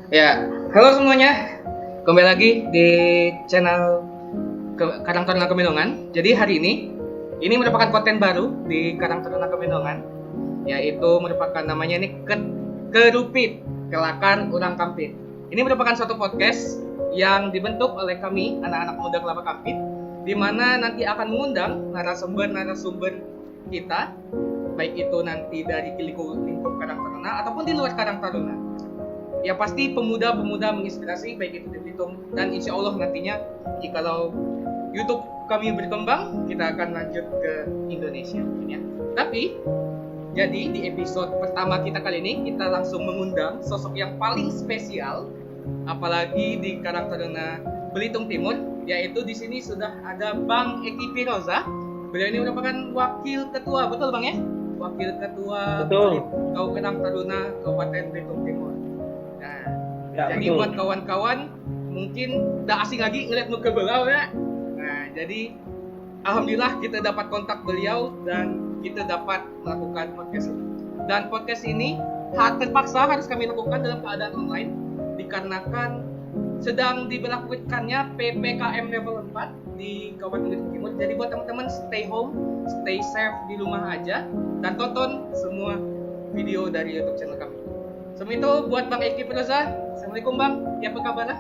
Ya, halo semuanya. Kembali lagi di channel Karang Taruna Kemendongan. Jadi hari ini merupakan konten baru di Karang Taruna Kemendongan, yaitu merupakan namanya ini Kerupit, Kelakar Urang Kampit. Ini merupakan suatu podcast yang dibentuk oleh kami anak-anak muda Kelapa Kampit, di mana nanti akan mengundang narasumber kita, baik itu nanti dari lingkup Karang Taruna ataupun di luar Karang Taruna. Ya pasti pemuda-pemuda menginspirasi baik itu di Belitung, dan insya Allah nantinya jikalau YouTube kami berkembang kita akan lanjut ke Indonesia mungkin ya. Tapi jadi di episode pertama kita kali ini kita langsung mengundang sosok yang paling spesial, apalagi di Karang Taruna Belitung Timur, yaitu di sini sudah ada Bang Eki Firoza. Beliau ini merupakan wakil ketua, betul Bang ya? Wakil ketua Karang Taruna Kabupaten Belitung Timur. Nah, Ya, jadi betul. buat kawan-kawan mungkin udah asing lagi ngeliat muka beliau ya. Nah, jadi alhamdulillah kita dapat kontak beliau dan kita dapat melakukan podcast ini. Dan podcast ini terpaksa harus kami lakukan dalam keadaan online dikarenakan sedang diberlakukannya PPKM level 4 di Kabupaten Belitung Timur. Jadi buat teman-teman stay home, stay safe di rumah aja dan tonton semua video dari YouTube channel kami. Semua itu buat Bang Eki Firoza. Assalamualaikum Bang, ya apa kabar?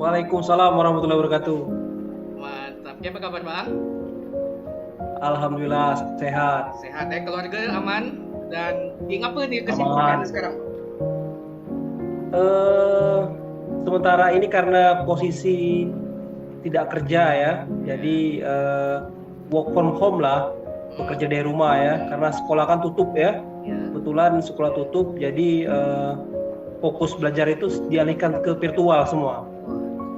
Waalaikumsalam warahmatullahi wabarakatuh. Mantap, ya apa kabar Bang? Alhamdulillah sehat. Sehat ya, keluarga aman. Dan apa nih Aman. kesibukannya sekarang? Sementara ini karena posisi tidak kerja ya, jadi work from home lah, bekerja dari rumah ya, karena sekolah kan tutup ya. Ya. Kebetulan sekolah tutup, jadi fokus belajar itu dialihkan ke virtual semua,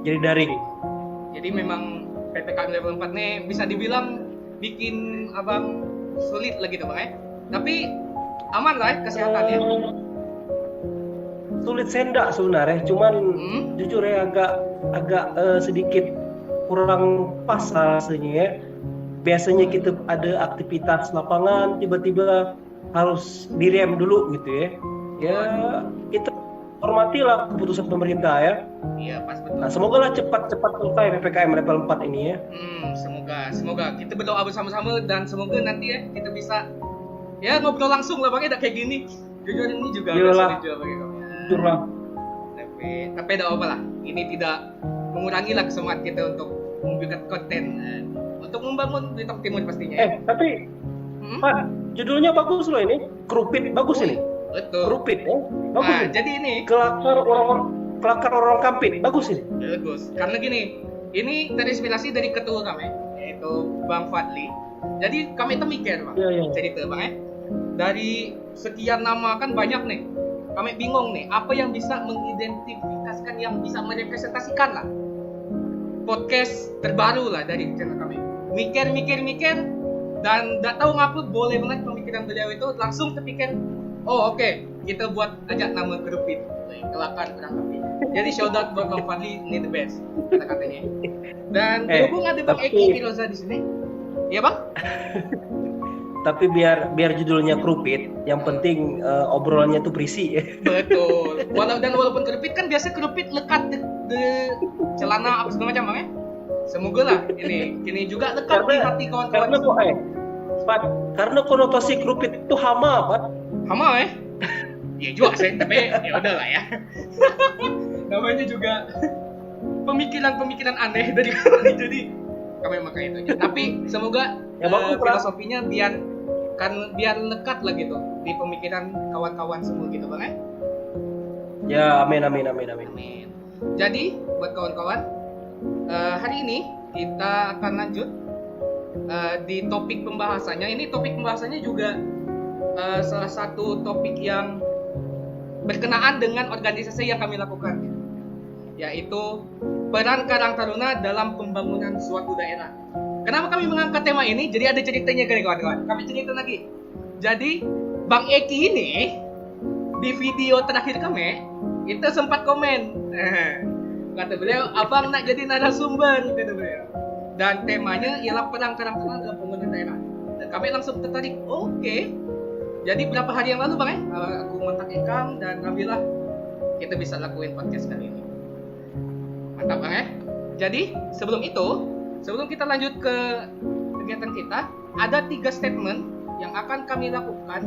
jadi daring. Jadi memang PPKM level 4 nih bisa dibilang bikin abang sulit lagi tuh Bang ya. Tapi aman lah ya kesehatannya. Sulit sendak sebenarnya, cuman jujur ya agak sedikit kurang pas rasanya ya. Biasanya kita ada aktivitas lapangan, tiba-tiba harus direm dulu gitu ya. Ya kita hormatilah keputusan pemerintah ya. Iya pas betul. Nah, semoga lah cepat selesai PPKM level 4 ini ya. Semoga kita berdoa bersama-sama dan semoga nanti ya kita bisa ya ngobrol langsung lah Bang ya, kayak gini. Jujur ini juga Iyalah. sulit juga bagi kami. Jujur lah. Tapi tidak apa lah. Ini tidak mengurangi lah semangat kita untuk membuat konten untuk membangun Belitung Timur pastinya. Tapi Pak, judulnya bagus loh ini. Kerupit bagus ini. Betul. Kerupit ya. Bagus. Nah, ini. jadi ini Kelakar orang kampit. Bagus ini. bagus. Karena gini, ini terinspirasi dari ketua kami, yaitu Bang Fadli. Jadi kami itu mikir Bang, Iya. cerita Bang ya. Dari sekian nama kan banyak nih. Kami bingung nih, apa yang bisa mengidentifikasikan, yang bisa merepresentasikan lah podcast terbaru lah dari channel kami. Mikir dan nggak tahu ngapa boleh banget pemikiran beliau itu langsung terpikir, oh oke, kita buat ajak nama Kerupit, Kelakar Urang Kampit. Jadi shout out buat Bang Fadli, ini the best kata-katanya. Dan berhubung ada Bang Eki Firoza di sini, ya Bang? Tapi biar judulnya Kerupit, yang penting obrolannya tuh berisi ya. Betul. Walaupun kerupit kan biasa kerupit lekat di celana apa segala macam Bang ya. Semoga lah ini juga lekat di hati kawan-kawan. Karena konotasi kerupit itu hama, Pak. Hama ya? Iya juga sih, tapi ya udahlah ya. Namanya juga pemikiran aneh dari kami, jadi kami makan itu aja. Tapi semoga Ya, bagus, filosofinya biar lekat lah gitu di pemikiran kawan-kawan semua gitu Bang ya. Ya, amin. Amin. Jadi buat kawan-kawan, hari ini kita akan lanjut di topik pembahasannya. Ini topik pembahasannya juga salah satu topik yang berkenaan dengan organisasi yang kami lakukan, yaitu peran Karang Taruna dalam pembangunan suatu daerah. Kenapa kami mengangkat tema ini? Jadi ada ceritanya kawan-kawan. Kami cerita lagi. Jadi Bang Eki ini di video terakhir kami itu sempat komen. Kata beliau, abang nak jadi narasumber, kata beliau. Dan temanya ialah perang Karang Taruna dalam pembangunan daerah. Dan kami langsung tertarik. Oke. Jadi berapa hari yang lalu Bang aku kontak Ekang dan alhamdulillah kita bisa lakuin podcast kali ini. Mantap Bang ya. Jadi sebelum kita lanjut ke kegiatan kita, ada 3 statement yang akan kami lakukan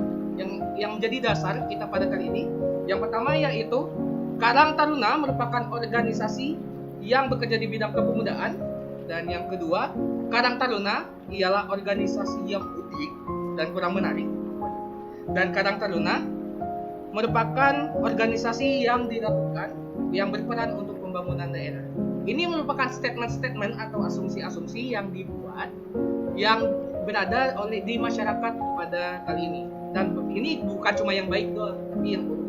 yang menjadi dasar kita pada kali ini. Yang pertama yaitu Karang Taruna merupakan organisasi yang bekerja di bidang kepemudaan, dan yang kedua, Karang Taruna ialah organisasi yang unik dan kurang menarik. Dan Karang Taruna merupakan organisasi yang dilakukan yang berperan untuk pembangunan daerah. Ini merupakan statement-statement atau asumsi-asumsi yang dibuat yang berada di masyarakat pada kali ini. Dan ini bukan cuma yang baik doang, tapi yang buruk.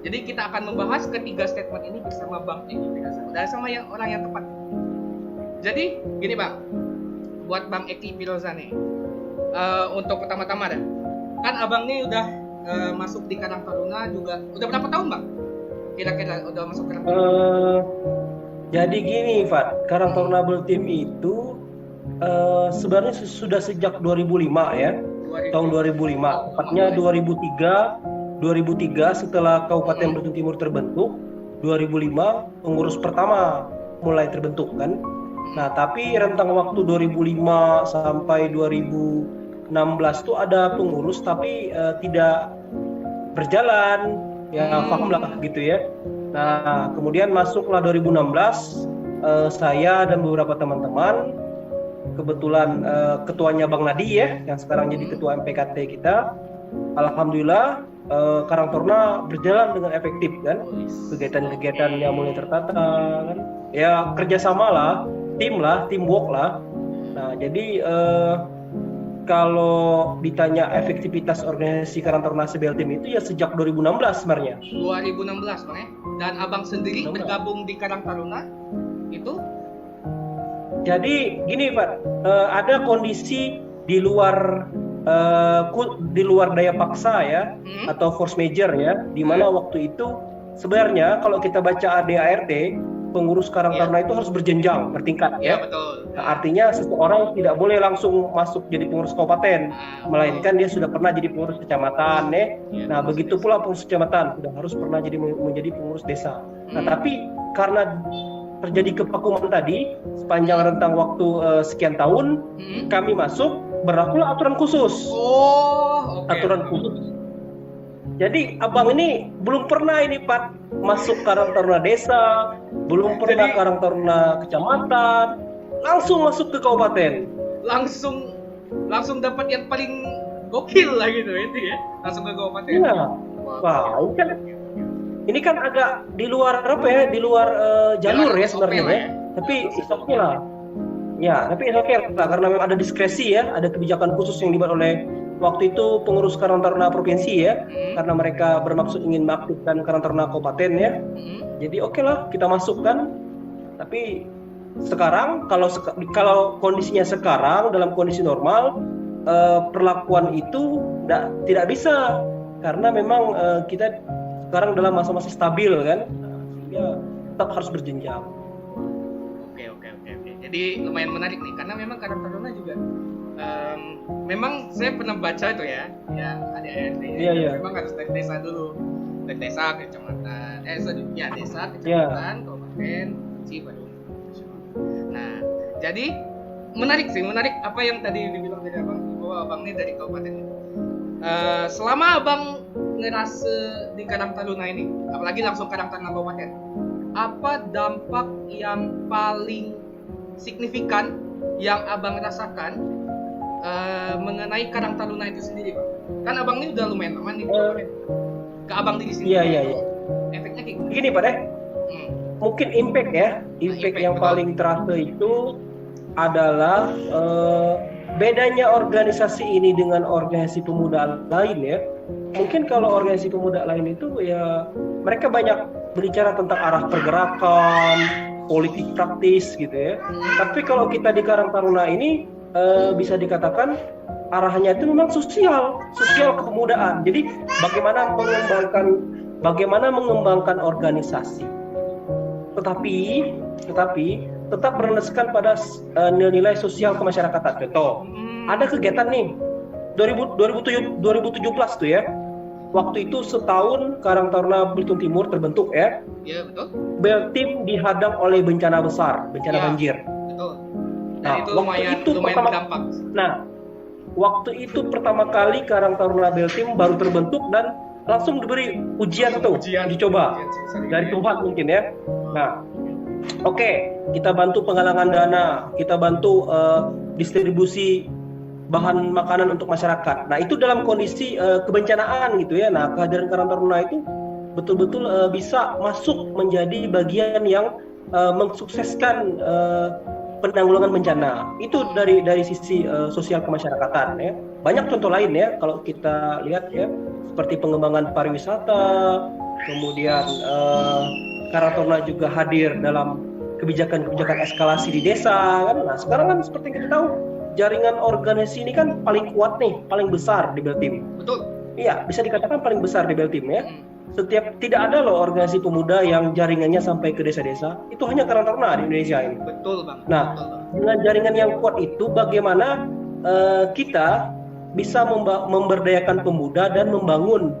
Jadi kita akan membahas ketiga statement ini bersama Bang Eki Firozan dan sama orang yang tepat. Jadi gini Bang, buat Bang Eki Firozan nih, untuk pertama-tama dah, kan Abang nih udah masuk di Karang Taruna juga, udah berapa tahun Bang? Kira-kira udah masuk Karang Taruna? Jadi gini Fat, Karang Taruna Team itu sebenarnya sudah sejak 2005 ya, tahun 2005, tepatnya 2003 setelah Kabupaten Belitung Timur terbentuk, 2005 pengurus pertama mulai terbentuk kan. Nah tapi rentang waktu 2005 sampai 2016 itu ada pengurus tapi tidak berjalan, ya paham lah gitu ya. Nah kemudian masuklah 2016, saya dan beberapa teman-teman, kebetulan ketuanya Bang Nadi ya, yang sekarang jadi ketua MPKT kita. Alhamdulillah Karang Taruna berjalan dengan efektif kan, kegiatan-kegiatannya mulai tertata kan, ya kerjasama lah, teamwork lah. Nah jadi kalau ditanya efektivitas organisasi Karang Taruna CBL Team itu ya sejak 2016 sebenarnya. 2016 Bang ya. Dan Abang sendiri bergabung di Karang Taruna itu? Jadi gini Pak, ada kondisi di luar daya paksa ya, atau force major ya, di mana waktu itu sebenarnya kalau kita baca ADART, pengurus Karang Taruna itu harus berjenjang, bertingkat ya. Betul. Nah, artinya seseorang tidak boleh langsung masuk jadi pengurus kabupaten, melainkan dia sudah pernah jadi pengurus kecamatan ya. Nah begitu pula pengurus kecamatan sudah harus pernah menjadi pengurus desa. Nah tapi karena terjadi kevakuman tadi sepanjang rentang waktu sekian tahun, kami masuk, berlakulah aturan khusus. Aturan khusus. Jadi abang ini belum pernah ini Pak masuk Karang Taruna desa, belum pernah Karang Taruna kecamatan, langsung masuk ke kabupaten. Langsung dapat yang paling gokil lah gitu itu ya, langsung ke kabupaten. Iya. Wah, ini kan agak di luar di luar jalur ya sebenarnya ya. Tapi oke lah. Ya, tapi oke lah karena memang ada diskresi ya, ada kebijakan khusus yang dibuat oleh waktu itu pengurus Karang Taruna provinsi ya, karena mereka bermaksud ingin mengaktifkan Karang Taruna kabupaten ya. Jadi oke lah kita masukkan. Tapi sekarang kalau kondisinya sekarang dalam kondisi normal, perlakuan itu tidak bisa karena memang kita sekarang dalam masa-masa stabil kan, sehingga tetap harus berjenjang. Oke. Jadi lumayan menarik nih, karena memang Karang Taruna juga memang saya pernah baca itu ya, yang ADART. Memang harus dari desa dulu, dari desa ke kecamatan, desa kecamatan, kabupaten, baru. Nah, jadi menarik apa yang tadi dibilang dari abang, bahwa abang ini dari kabupaten. Selama abang ngerasa di Karang Taruna ini, apalagi langsung Karang Taruna kabupaten, apa dampak yang paling signifikan yang abang rasakan mengenai Karang Taruna itu sendiri, Bang? Kan abang ini udah lumayan lama nih ke abang di sini. Iya. Efeknya kayak gini Pak deh. Mungkin impact yang paling terasa itu adalah bedanya organisasi ini dengan organisasi pemuda lain ya. Mungkin kalau organisasi pemuda lain itu ya mereka banyak berbicara tentang arah pergerakan, politik praktis gitu ya. Tapi kalau kita di Karang Taruna ini bisa dikatakan arahnya itu memang sosial kepemudaan. Jadi bagaimana mengembangkan organisasi. Tetapi tetap berlandaskan pada nilai-nilai sosial kemasyarakatan. Contoh, ada kegiatan nih 2017 tuh ya. waktu itu setahun Karang Taruna Belitung Timur terbentuk ya. Iya, betul. Beltim dihadang oleh bencana besar, bencana Ya, banjir. betul. Dan Nah, itu waktu itu lumayan berdampak. Nah, waktu itu pertama kali Karang Taruna Beltim baru terbentuk dan langsung diberi ujian tuh, uji coba dari Tuhan mungkin ya. Nah, oke, kita bantu penggalangan dana, kita bantu distribusi bahan makanan untuk masyarakat. Nah, itu dalam kondisi kebencanaan gitu ya. Nah, kehadiran Karang Taruna itu betul-betul bisa masuk menjadi bagian yang mensukseskan penanggulangan bencana. Itu dari sisi sosial kemasyarakatan ya. Banyak contoh lain ya kalau kita lihat ya, seperti pengembangan pariwisata, kemudian Karang Taruna juga hadir dalam kebijakan-kebijakan eskalasi di desa kan. Nah, sekarang kan seperti yang kita tahu, jaringan organisasi ini kan paling kuat nih, paling besar di Beltim. Betul. Iya, bisa dikatakan paling besar di Beltim ya. Tidak ada loh organisasi pemuda yang jaringannya sampai ke desa-desa. Itu hanya Karang Taruna di Indonesia ini. Betul, Bang. Nah, dengan jaringan yang kuat itu bagaimana kita bisa memberdayakan pemuda dan membangun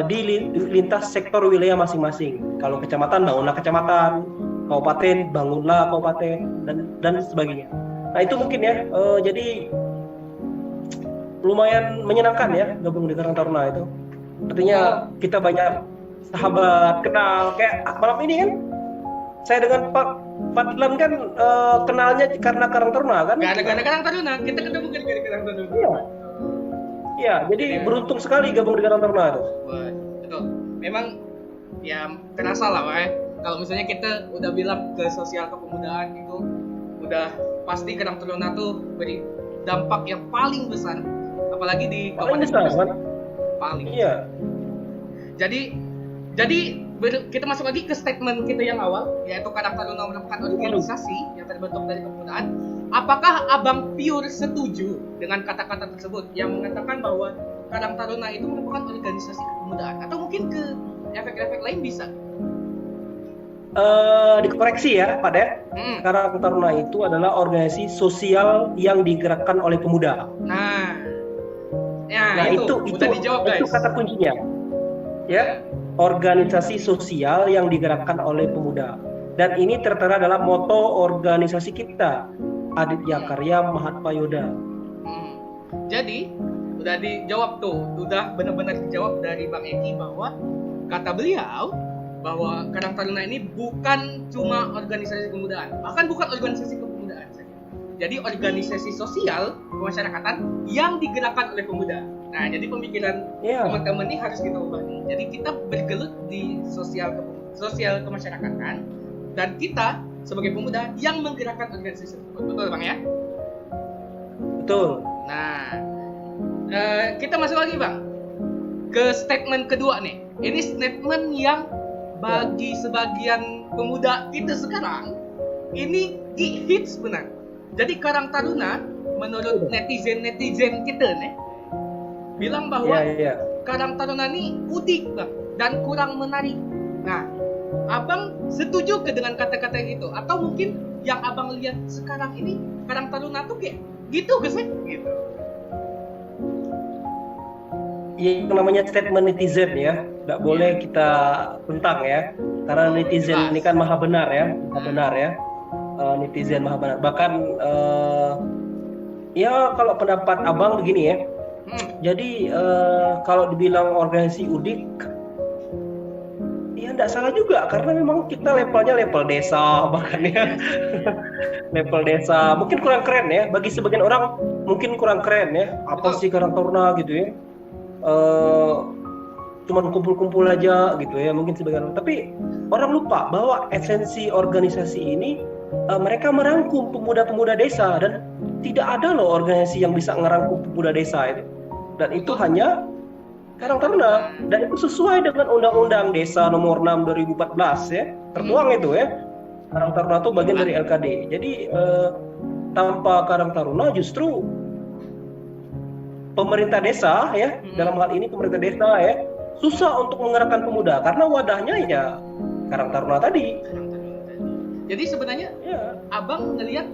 di lintas sektor wilayah masing-masing. Kalau kecamatan, bangunlah kecamatan, kabupaten, bangunlah kabupaten, dan sebagainya. Nah, itu mungkin ya, jadi lumayan menyenangkan ya gabung di Karang Taruna itu. Artinya kita banyak sahabat, kenal, kayak malam ini kan saya dengan Pak Fadlan kan kenalnya karena Karang Taruna kan. Gak ada Karang Taruna, kita ketemu gara-gara Karang Taruna. Iya, jadi beruntung sekali gabung di Karang Taruna itu. Wah, betul. Memang ya kerasa lah, Pak. Kalau misalnya kita udah bilang ke sosial kepemudaan itu udah pasti Karang Taruna tuh beri dampak yang paling besar, apalagi di paling besar kan? Paling. Iya. Jadi kita masuk lagi ke statement kita yang awal, yaitu Karang Taruna merupakan organisasi yang terbentuk dari kepemudaan. Apakah Abang pure setuju dengan kata-kata tersebut yang mengatakan bahwa Karang Taruna itu merupakan organisasi kepemudaan, atau mungkin ke efek-efek lain bisa? Dikoreksi ya, Pak De. Karang Taruna itu adalah organisasi sosial yang digerakkan oleh pemuda. Nah, itu udah dijawab, guys. Itu kata kuncinya. Ya, organisasi sosial yang digerakkan oleh pemuda. Dan ini tertera dalam moto organisasi kita, Aditya Karya Mahatma Yoda. Jadi udah dijawab tuh, udah benar-benar dijawab dari Bang Eki bahwa kata beliau bahwa Karang Taruna ini bukan cuma organisasi kepemudaan, bahkan bukan organisasi kepemudaan saja. Jadi organisasi sosial kemasyarakatan yang digerakkan oleh pemuda. Nah, jadi pemikiran teman-teman ini harus kita ubah nih. Jadi kita bergelut di sosial kemasyarakatan, dan kita sebagai pemuda yang menggerakkan organisasi tersebut. Betul, Bang ya? Betul. Nah, kita masuk lagi, Bang, ke statement kedua nih. Ini statement yang bagi sebagian pemuda kita sekarang ini hits benar. Jadi Karang Taruna menurut netizen kita nih bilang bahwa Karang Taruna ini udik, Bang, dan kurang menarik. Nah, Abang setuju ke dengan kata-kata gitu, atau mungkin yang Abang lihat sekarang ini Karang Taruna tuh kayak gitu gak sih? Gitu. Yang namanya statement netizen ya, nggak boleh kita tentang ya, karena netizen ini kan maha benar ya, netizen maha benar. Bahkan ya kalau pendapat Abang begini ya, jadi kalau dibilang organisasi udik, ya nggak salah juga, karena memang kita levelnya level desa bahkan ya, level desa mungkin kurang keren ya, bagi sebagian orang mungkin kurang keren ya, apa sih Karang Taruna gitu ya. Cuman kumpul-kumpul aja gitu ya, mungkin sebagian orang. Tapi orang lupa bahwa esensi organisasi ini mereka merangkum pemuda-pemuda desa, dan tidak ada loh organisasi yang bisa ngerangkum pemuda desa itu. Dan itu hanya Karang Taruna, dan itu sesuai dengan Undang-Undang Desa Nomor 6 2014 ya, tertuang itu ya. Karang Taruna itu bagian dari LKD. Jadi tanpa Karang Taruna justru pemerintah desa ya, dalam hal ini pemerintah desa ya, susah untuk menggerakkan pemuda karena wadahnya ya Karang Taruna tadi. Jadi sebenarnya Abang ngelihat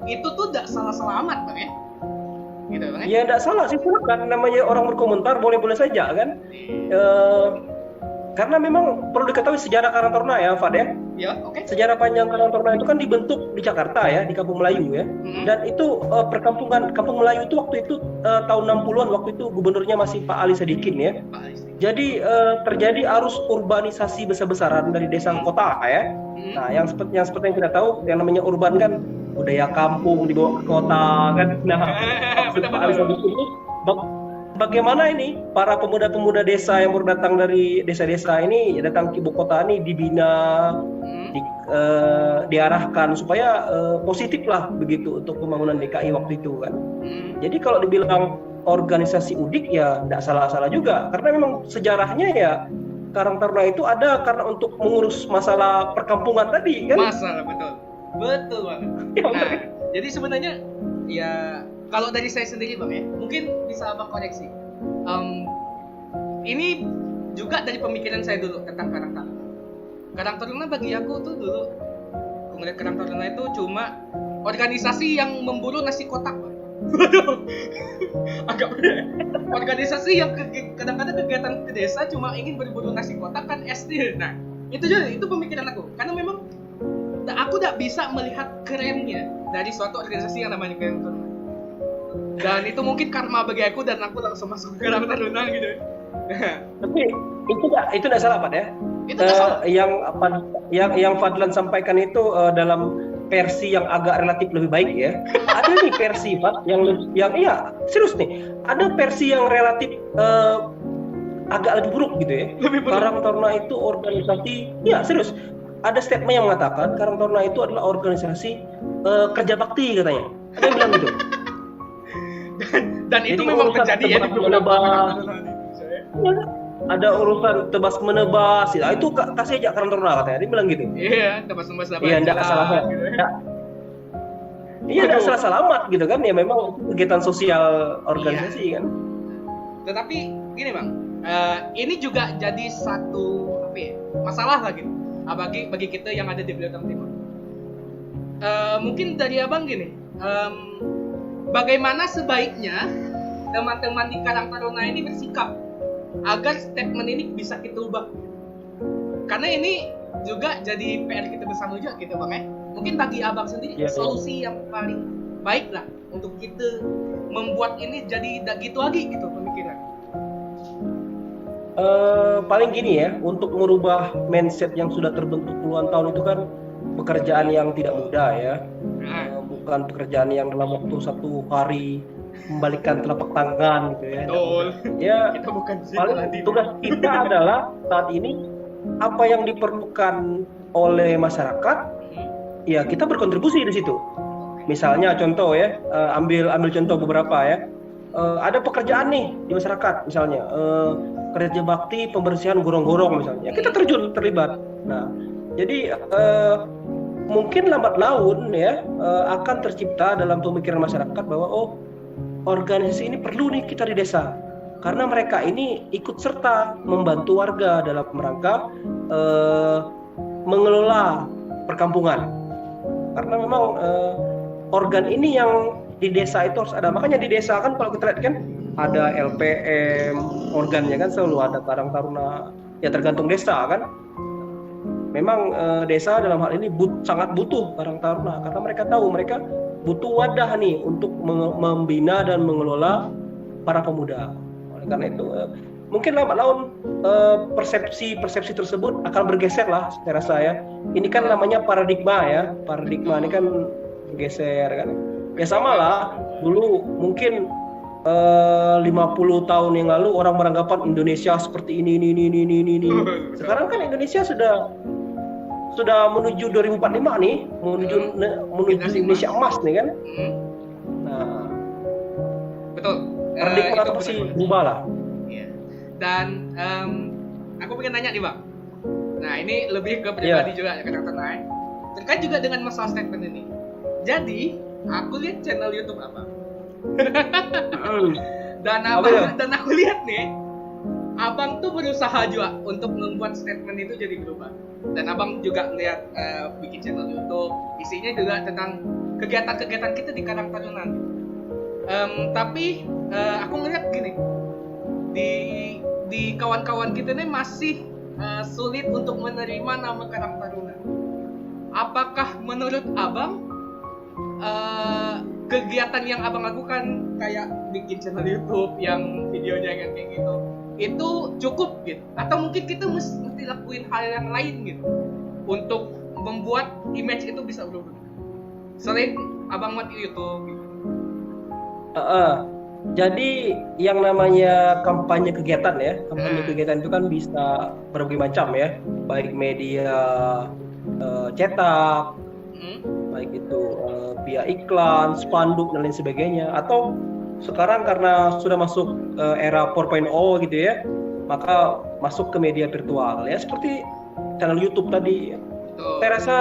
itu tuh tidak salah-salah amat, Bang ya? gitu Bang. Ya enggak salah sih, kan namanya orang berkomentar boleh-boleh saja kan. Karena memang perlu diketahui sejarah Karang Taruna ya, Fad ya. Ya, oke. Sejarah panjang Karang Taruna itu kan dibentuk di Jakarta ya, di Kampung Melayu ya. Dan itu perkampungan Kampung Melayu itu waktu itu tahun 60-an, waktu itu gubernurnya masih Pak Ali Sadikin ya. Jadi terjadi arus urbanisasi besar-besaran dari desa ke kota ya. Nah, yang seperti yang kita tahu, yang namanya urban kan budaya kampung dibawa ke kota kan. Nah, Pak Ali Sadikin ini bagaimana ini para pemuda-pemuda desa yang baru datang dari desa-desa ini datang ke ibu kota ini dibina, diarahkan supaya positif lah begitu untuk pembangunan DKI waktu itu kan. Jadi kalau dibilang organisasi UDIK ya tidak salah-salah juga, karena memang sejarahnya ya Karang Taruna itu ada karena untuk mengurus masalah perkampungan tadi kan. Masalah betul banget. Nah, jadi sebenarnya ya kalau dari saya sendiri Bang ya, mungkin bisa Abang koreksi. Ini juga dari pemikiran saya dulu tentang Karang Taruna. Karang Taruna bagi aku tuh dulu, aku ngeliat Karang Taruna itu cuma organisasi yang memburu nasi kotak. Waduh, agak beda. Organisasi yang kadang-kadang kegiatan ke desa cuma ingin berburu nasi kotak kan SD. Nah, itu pemikiran aku. Karena memang aku tidak bisa melihat kerennya dari suatu organisasi yang namanya Karang Taruna. Dan itu mungkin karma bagi aku dan aku langsung masuk ke Karang Taruna gitu. Tapi itu tidak salah Pak ya. Itu salah. Yang Fadlan sampaikan itu dalam versi yang agak relatif lebih baik ya. Ada nih versi Pak yang iya serius nih. Ada versi yang relatif agak lebih buruk gitu ya. Karang Taruna itu organisasi, ya serius. Ada statement yang mengatakan Karang Taruna itu adalah organisasi kerja bakti katanya. Ada yang bilang gitu. Dan itu memang terjadi ya di beberapa ya, ada urusan tebas menebas ya, itu kasih aja Karang Taruna katanya, dia bilang gitu. Iya, tebas menebas apa? Iya, enggak salah gitu. Iya, enggak salah selamat gitu kan, ya memang kegiatan sosial organisasi kan. Tetapi gini Bang, ini juga jadi satu masalah lagi bagi kita yang ada di Belitung Timur. Mungkin dari Abang gini, bagaimana sebaiknya teman-teman di Karang Taruna ini bersikap agar statement ini bisa kita ubah? Karena ini juga jadi PR kita bersama juga gitu Bang ya. Mungkin bagi Abang sendiri solusi yang paling baik lah untuk kita membuat ini jadi tidak gitu lagi gitu pemikiran. Paling gini ya, untuk merubah mindset yang sudah terbentuk puluhan tahun itu kan pekerjaan yang tidak mudah ya. Bukan pekerjaan yang dalam waktu 1 hari membalikkan telapak tangan gitu ya. Betul. Ya, kita bukan paling tugas kita adalah saat ini apa yang diperlukan oleh masyarakat, ya kita berkontribusi di situ. Misalnya contoh ya, ambil contoh beberapa ya. Ada pekerjaan nih di masyarakat, misalnya kerja bakti pembersihan gorong-gorong misalnya, kita terlibat. Nah, jadi mungkin lambat laun ya akan tercipta dalam pemikiran masyarakat bahwa organisasi ini perlu nih kita di desa, karena mereka ini ikut serta membantu warga dalam rangka mengelola perkampungan. Karena memang organ ini yang di desa itu harus ada. Makanya di desa kan kalau kita lihat kan ada LPM, organnya kan selalu ada Karang Taruna. Ya tergantung desa kan. Memang desa dalam hal ini sangat butuh Karang Taruna, karena mereka tahu mereka butuh wadah nih untuk membina dan mengelola para pemuda. Oleh karena itu mungkin lambat laun persepsi tersebut akan bergeser lah saya rasa ya. Ini kan namanya paradigma ya. Paradigma ini kan bergeser kan. Ya sama lah, dulu mungkin 50 tahun yang lalu orang beranggapan Indonesia seperti ini. Sekarang kan Indonesia sudah menuju 2045 nih, menuju Indonesia emas nih kan. Nah, betul. Paradigma itu pasti berubah lah. Iya. Dan aku pengen nanya nih Bang. Nah ini lebih ke pribadi juga Karang Taruna terkait juga dengan masalah statement ini. Jadi aku lihat channel YouTube Abang. Dan aku lihat nih, Abang tuh berusaha juga untuk membuat statement itu jadi berubah. Dan Abang juga lihat bikin channel YouTube, isinya juga tentang kegiatan-kegiatan kita di Karang Taruna. Tapi aku ngeliat gini, di kawan-kawan kita nih masih sulit untuk menerima nama Karang Taruna. Apakah menurut abang kegiatan yang abang lakukan kayak bikin channel YouTube yang videonya yang kayak gitu itu cukup gitu, atau mungkin kita mesti lakuin hal yang lain gitu untuk membuat image itu bisa berubah selain abang buat YouTube gitu? Jadi yang namanya kampanye kegiatan ya, kampanye kegiatan itu kan bisa berbagai macam ya, baik media cetak, baik itu via iklan, spanduk dan lain sebagainya, atau sekarang karena sudah masuk era 4.0 gitu ya, maka masuk ke media virtual ya, seperti channel YouTube tadi. Saya rasa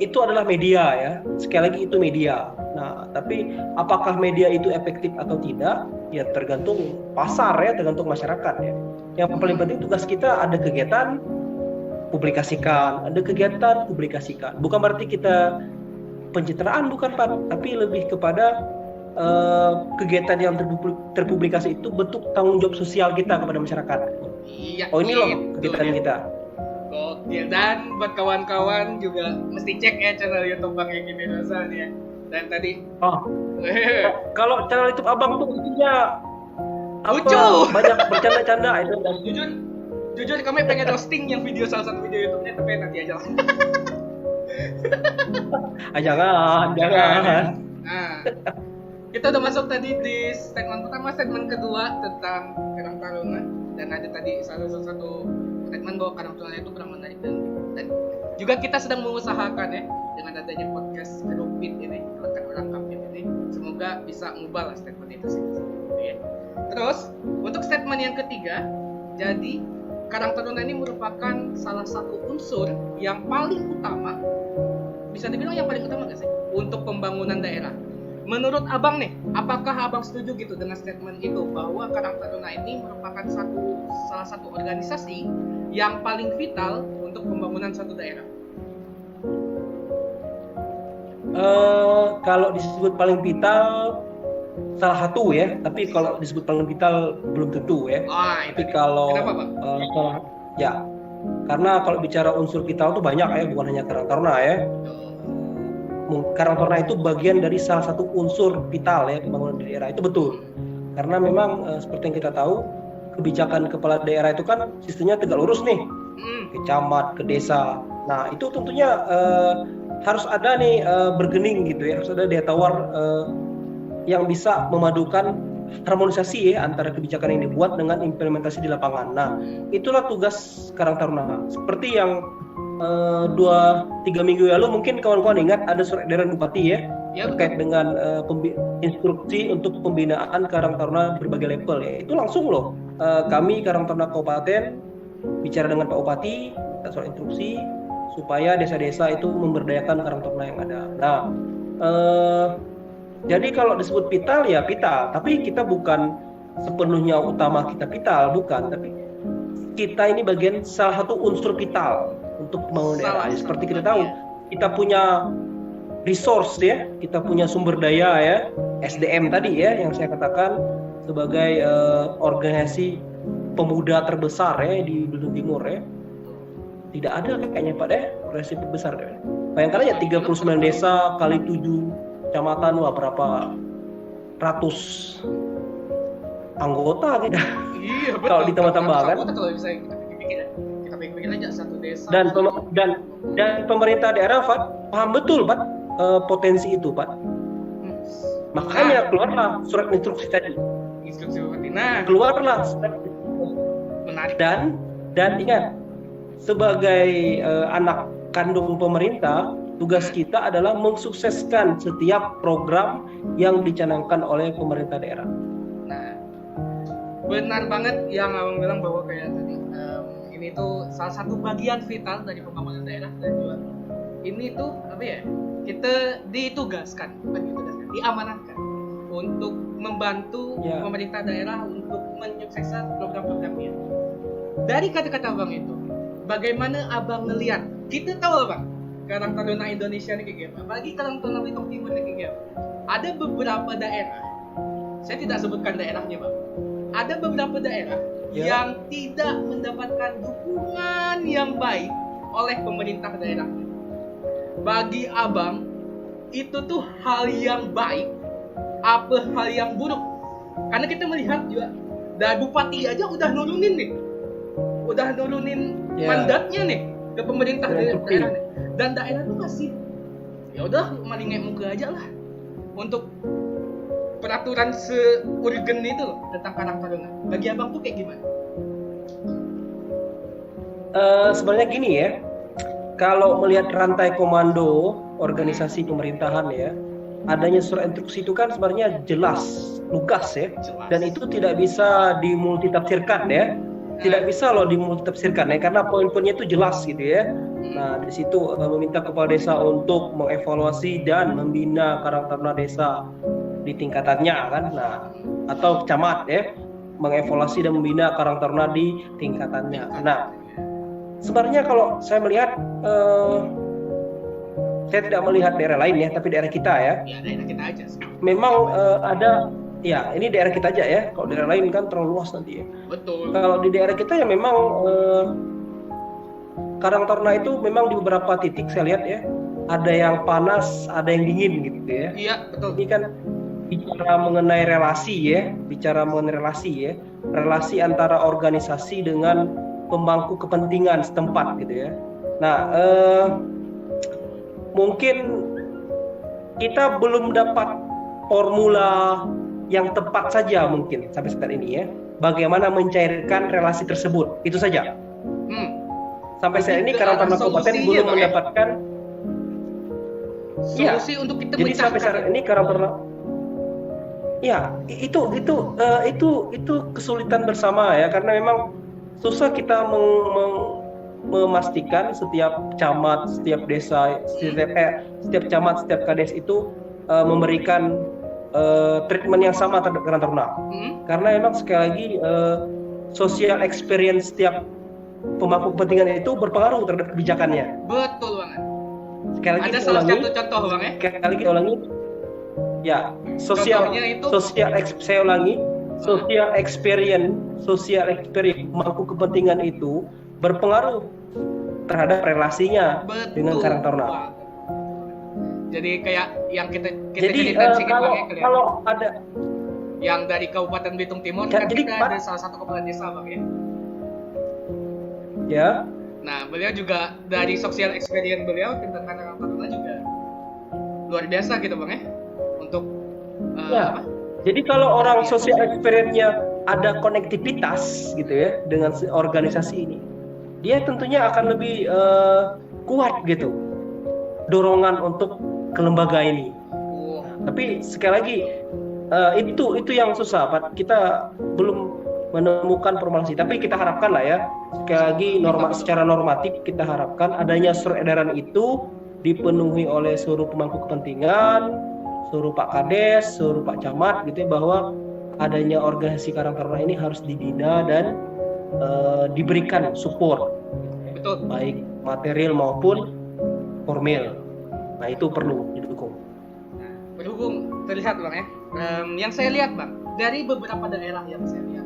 itu adalah media ya, sekali lagi itu media. Nah, tapi apakah media itu efektif atau tidak? Ya tergantung pasar ya, tergantung masyarakat ya. Yang paling penting tugas kita ada kegiatan, publikasikan, ada kegiatan, publikasikan. Bukan berarti kita pencitraan, bukan Pak, tapi lebih kepada kegiatan yang terpublikasi itu bentuk tanggung jawab sosial kita kepada masyarakat. Iya. Oh ini loh kegiatan kita. Oke, dan buat kawan-kawan juga mesti cek ya channel YouTube Bang yang gini rasanya. Dan tadi kalau channel YouTube Abang tuh intinya lucu, banyak bercanda-canda itu. Dan jujur kami pengen roasting yang salah satu video YouTube-nya, tapi nanti aja lah. Jangan. Nah, kita udah masuk tadi di statement pertama, statement kedua tentang Karang Taruna, dan ada tadi salah satu statement bahwa Karang Taruna itu kurang menarik, dan juga kita sedang mengusahakan ya dengan adanya podcast Kerupit ini, Lekat Orang Kapit ini, semoga bisa mengubah statement itu sih. Ya. Terus untuk statement yang ketiga, jadi Karang Taruna ini merupakan salah satu unsur yang paling utama, bisa dibilang yang paling utama nggak sih, untuk pembangunan daerah. Menurut abang nih, apakah abang setuju gitu dengan statement itu bahwa Karang Taruna ini merupakan salah satu organisasi yang paling vital untuk pembangunan suatu daerah? Kalau disebut paling vital salah satu ya, tapi kalau disebut paling vital belum tentu ya. Tapi kalau ya, karena kalau bicara unsur vital itu banyak ya, bukan hanya Karang Taruna ya. Karang Taruna itu bagian dari salah satu unsur vital ya pembangunan di daerah, itu betul. Karena memang seperti yang kita tahu, kebijakan kepala daerah itu kan sistemnya tegak lurus nih, ke camat, ke desa. Nah itu tentunya harus ada nih bergening gitu ya, harus ada daya tawar yang bisa memadukan harmonisasi ya antara kebijakan yang dibuat dengan implementasi di lapangan. Nah itulah tugas Karang Taruna. Seperti yang 2-3 minggu lalu mungkin kawan-kawan ingat ada surat edaran bupati ya terkait dengan instruksi untuk pembinaan Karang Taruna di berbagai level ya. Itu langsung loh kami Karang Taruna Kabupaten bicara dengan Pak Bupati, surat instruksi supaya desa-desa itu memberdayakan Karang Taruna yang ada. Nah jadi kalau disebut vital ya vital, tapi kita bukan sepenuhnya utama kita vital, bukan, tapi kita ini bagian salah satu unsur vital untuk membangun daerah. Seperti kita tahu, kita punya resource ya, kita punya sumber daya ya, SDM tadi ya, yang saya katakan sebagai organisasi pemuda terbesar ya di Belitung Timur ya. Tidak ada kayaknya Pak deh, organisasi terbesar deh. Bayangkan aja 39 desa kali 7 kecamatan, wah berapa ratus anggota kita. Iya betul. Kalau ditambah-tambah kan. Kalau bisa kita pikir aja satu desa. Dan pemerintah daerah Pak paham betul Pak potensi itu Pak. Makanya keluarlah surat instruksi tadi. Instruksi bupati. Nah, keluarlah surat menarik. Dan ingat, sebagai anak kandung pemerintah, tugas kita adalah mensukseskan setiap program yang dicanangkan oleh pemerintah daerah. Nah, benar banget yang abang bilang bahwa kayak tadi ini tuh salah satu bagian vital dari pembangunan daerah, dan juga ini tuh apa ya, kita diamanatkan untuk membantu pemerintah daerah untuk menyukseskan program-programnya. Dari kata-kata abang itu, bagaimana abang ngelihat? Kita tahu abang, Karang Taruna Indonesia ini kayak gimana? Apalagi Karang Taruna Belitung Timur ini kayak gimana? ada beberapa daerah, saya tidak sebutkan daerahnya Bang, ada beberapa daerah yang tidak mendapatkan dukungan yang baik oleh pemerintah daerahnya. Bagi abang, itu tuh hal yang baik apa hal yang buruk? Karena kita melihat juga dari bupati aja udah nurunin mandatnya nih ke pemerintah daerah nih. Dan daerah tuh masih ya udah malingnya muka aja lah untuk peraturan seurgen itu loh tentang Karang Taruna. Bagi abang tuh kayak gimana? Sebenarnya gini ya, kalau melihat rantai komando organisasi pemerintahan ya, adanya surat instruksi itu kan sebenarnya jelas, lugas ya, dan itu tidak bisa dimultitafsirkan ya, tidak bisa loh dimultitafsirkan ya, karena poin-poinnya itu jelas gitu ya. Nah di situ meminta kepala desa untuk mengevaluasi dan membina Karang Taruna desa di tingkatannya kan, nah atau camat ya, mengevaluasi dan membina Karang Taruna di tingkatannya. Nah sebenarnya kalau saya melihat, saya tidak melihat daerah lain ya, tapi daerah kita ya. Ya daerah kita aja. Memang ada, ya ini daerah kita aja ya. Kalau daerah lain kan terlalu luas nanti ya. Betul. Kalau di daerah kita ya memang Karang Taruna itu memang di beberapa titik saya lihat ya, ada yang panas, ada yang dingin gitu ya. Iya betul. Ini kan bicara mengenai relasi ya, relasi antara organisasi dengan pemangku kepentingan setempat gitu ya. Nah, mungkin kita belum dapat formula yang tepat saja mungkin sampai saat ini ya. Bagaimana mencairkan relasi tersebut, itu saja. Sampai saat ini Karang Taruna Kabupaten belum mendapatkan solusi untuk kita jadi sampai saat ini Karang Taruna, ya itu kesulitan bersama ya, karena memang susah kita memastikan setiap camat, setiap desa, setiap camat, setiap kades itu memberikan treatment yang sama terhadap Karang Taruna. Karena memang sekali lagi social experience setiap pemangku kepentingan itu berpengaruh terhadap kebijakannya. Betul banget. Sekali lagi ada salah satu contoh Bang ya. Sekali lagi ulangi. Ya, social experience pemangku kepentingan itu berpengaruh terhadap relasinya dengan Karang Taruna. Jadi kayak yang kita jadi kalau ada yang dari Kabupaten Belitung Timur kan kita ada salah satu kepala desa Bang ya. Ya. Nah, beliau juga dari social experience beliau tentang Karang Taruna juga luar biasa gitu Bang ya. Untuk ya. Jadi kalau orang social experience-nya ada konektivitas gitu ya dengan organisasi ini, dia tentunya akan lebih kuat gitu dorongan untuk ke lembaga ini. Tapi sekali lagi itu yang susah, Pak. Kita belum menemukan formulasi. Tapi kita harapkan lah ya, sekali lagi secara normatif kita harapkan adanya surat edaran itu dipenuhi oleh seluruh pemangku kepentingan, seluruh Pak Kades, seluruh Pak Camat gitu ya, bahwa adanya organisasi Karang Taruna ini harus dibina dan diberikan support. Betul. Baik material maupun formal. Nah itu perlu didukung. Nah, berhubung terlihat Bang ya, yang saya lihat Bang, dari beberapa daerah yang saya lihat,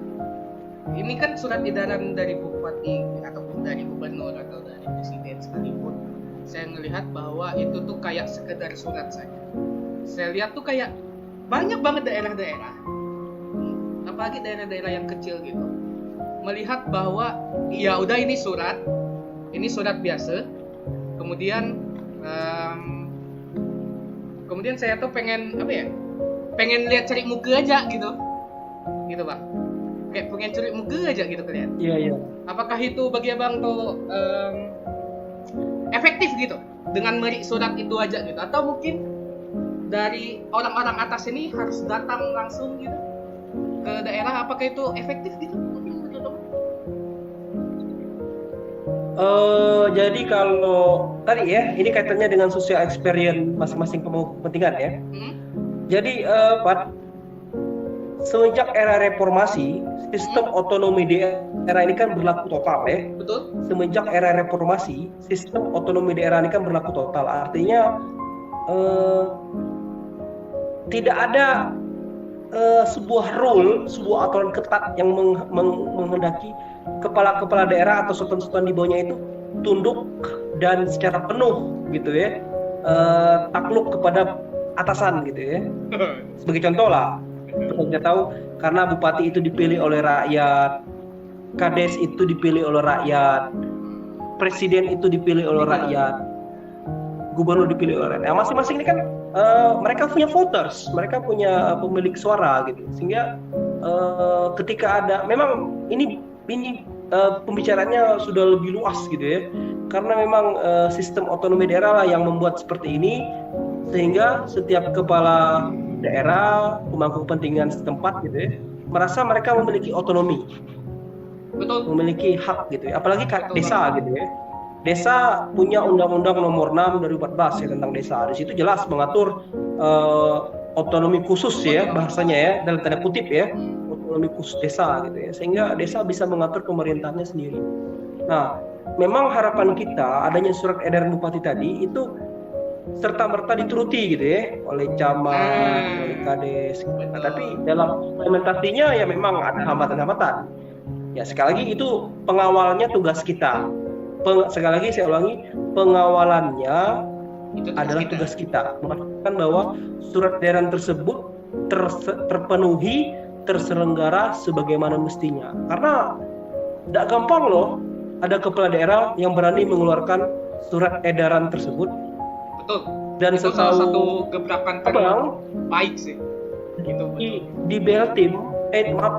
ini kan surat edaran dari bupati ataupun dari gubernur atau dari presiden sekalipun, saya melihat bahwa itu tuh kayak sekedar surat saja. Saya lihat tuh kayak banyak banget daerah-daerah, apalagi daerah-daerah yang kecil gitu, melihat bahwa ya udah ini surat biasa, kemudian saya tuh pengen lihat cari muka aja gitu Bang, kayak pengen cari muka aja gitu kalian. Iya. Apakah itu bagi abang tuh efektif gitu dengan meri surat itu aja gitu, atau mungkin dari orang-orang atas ini harus datang langsung gitu ke daerah? Apakah itu efektif gitu? Jadi kalau tadi ya, ini kaitannya dengan social experience masing-masing pemangku kepentingan ya. Jadi Pak, semenjak era reformasi, sistem otonomi daerah ini kan berlaku total ya. Betul. Semenjak era reformasi, sistem otonomi daerah ini kan berlaku total. Artinya tidak ada sebuah rule, sebuah aturan ketat yang menghendaki kepala-kepala daerah atau sultan-sultan di bawahnya itu tunduk dan secara penuh gitu ya, takluk kepada atasan gitu ya. Sebagai contoh lah, kita tahu karena bupati itu dipilih oleh rakyat, kades itu dipilih oleh rakyat, presiden itu dipilih oleh rakyat, gubernur dipilih oleh rakyat. Nah, masing-masing ini kan mereka punya voters, mereka punya pemilik suara gitu. Sehingga ketika ada, memang ini pembicaraannya sudah lebih luas gitu ya. Karena memang sistem otonomi daerah lah yang membuat seperti ini, sehingga setiap kepala daerah, pemangku kepentingan setempat gitu ya, merasa mereka memiliki otonomi. Betul. Memiliki hak gitu ya. Apalagi desa gitu ya. Desa punya Undang-Undang Nomor 6 2014 ya tentang desa. Di situ jelas mengatur otonomi khusus ya bahasanya ya, dalam tanda kutip ya, otonomi khusus desa gitu ya. Sehingga desa bisa mengatur pemerintahnya sendiri. Nah, memang harapan kita adanya surat edaran bupati tadi itu serta-merta dituruti gitu ya oleh camat, oleh kades. Nah, tapi dalam implementasinya ya memang ada hambatan-hambatan. Ya sekali lagi itu pengawalnya tugas kita. Sekali lagi saya ulangi, pengawalannya itu adalah tugas kita. Memastikan bahwa surat edaran tersebut terpenuhi, terselenggara sebagaimana mestinya. Karena tidak gampang loh ada kepala daerah yang berani mengeluarkan surat edaran tersebut. Betul. Dan itu salah satu gebrakan baik sih. Gitu, di Beltim,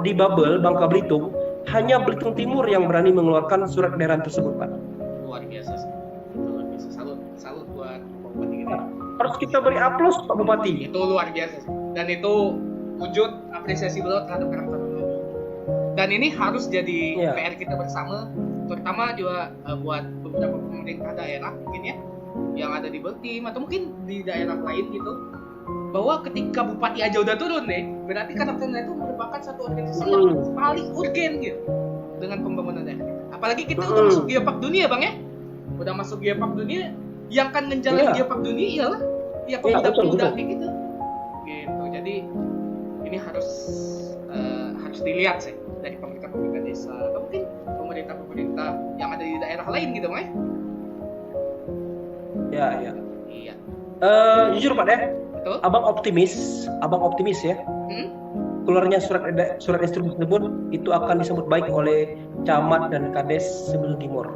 di Babel, Bangka Belitung, hanya Belitung Timur yang berani mengeluarkan surat edaran tersebut, Pak. Luar biasa sih. Luar biasa. Salut buat Bupati kita. Harus kita beri aplaus Pak Bupati. Itu luar biasa sih. Dan itu wujud apresiasi beliau terhadap karakter ini. Dan ini harus jadi PR kita bersama, terutama juga buat beberapa pemerintah daerah mungkin ya, yang ada di Beltim atau mungkin di daerah lain gitu, bahwa ketika bupati aja udah turun nih, berarti karakternya itu merupakan satu organisasi yang paling urgen gitu dengan pembangunan daerah. Apalagi kita udah masuk geopark dunia Bang ya, udah masuk geopark dunia, yang kan menjalani geopark dunia ialah ya pemuda-pemuda gitu. Jadi ini harus dilihat sih dari pemerintah desa atau mungkin pemerintah yang ada di daerah lain gitu Bang ya. Iya. Jujur Pak deh, Abang optimis ya. Keluarnya surat instruksi tersebut itu akan disambut baik oleh camat dan kades Sebelum Timur.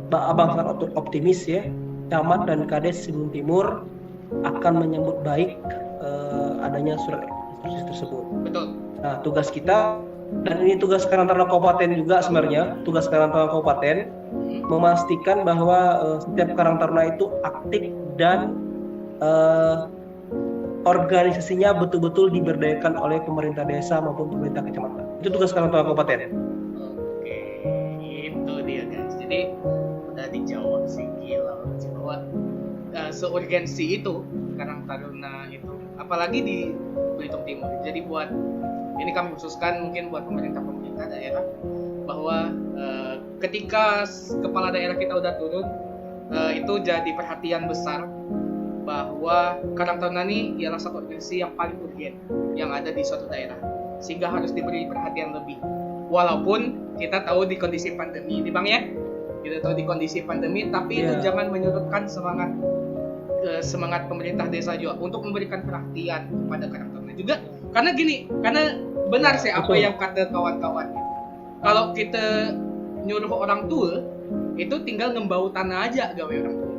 Abang sangat optimis ya. Camat dan kades Sebelum Timur akan menyambut baik adanya surat instruksi tersebut. Betul. Nah, tugas kita, dan ini tugas Karang Taruna Kabupaten juga sebenarnya, tugas Karang Taruna Kabupaten memastikan bahwa setiap Karang Taruna itu aktif dan organisasinya betul-betul diberdayakan oleh pemerintah desa maupun pemerintah kecamatan. Itu tugas Karang Taruna Kabupaten. Oke, itu dia guys. Jadi udah dijawab sih, gila sih bahwa seurgensi itu Karang Taruna itu, apalagi di Belitung Timur. Jadi buat ini kami khususkan mungkin buat pemerintah daerah bahwa ketika kepala daerah kita udah turun, itu jadi perhatian besar bahwa Karang Taruna ini ialah satu organisasi yang paling urgen yang ada di suatu daerah, sehingga harus diberi perhatian lebih. Walaupun kita tahu di kondisi pandemi ini Bang ya, kita tahu di kondisi pandemi, tapi itu jangan menyurutkan semangat pemerintah desa juga untuk memberikan perhatian kepada Karang Taruna juga. Karena gini, karena benar sih apa yang kata kawan-kawan gitu. Kalau kita nyuruh orang tua, itu tinggal ngembau tanah aja gawe orang tua.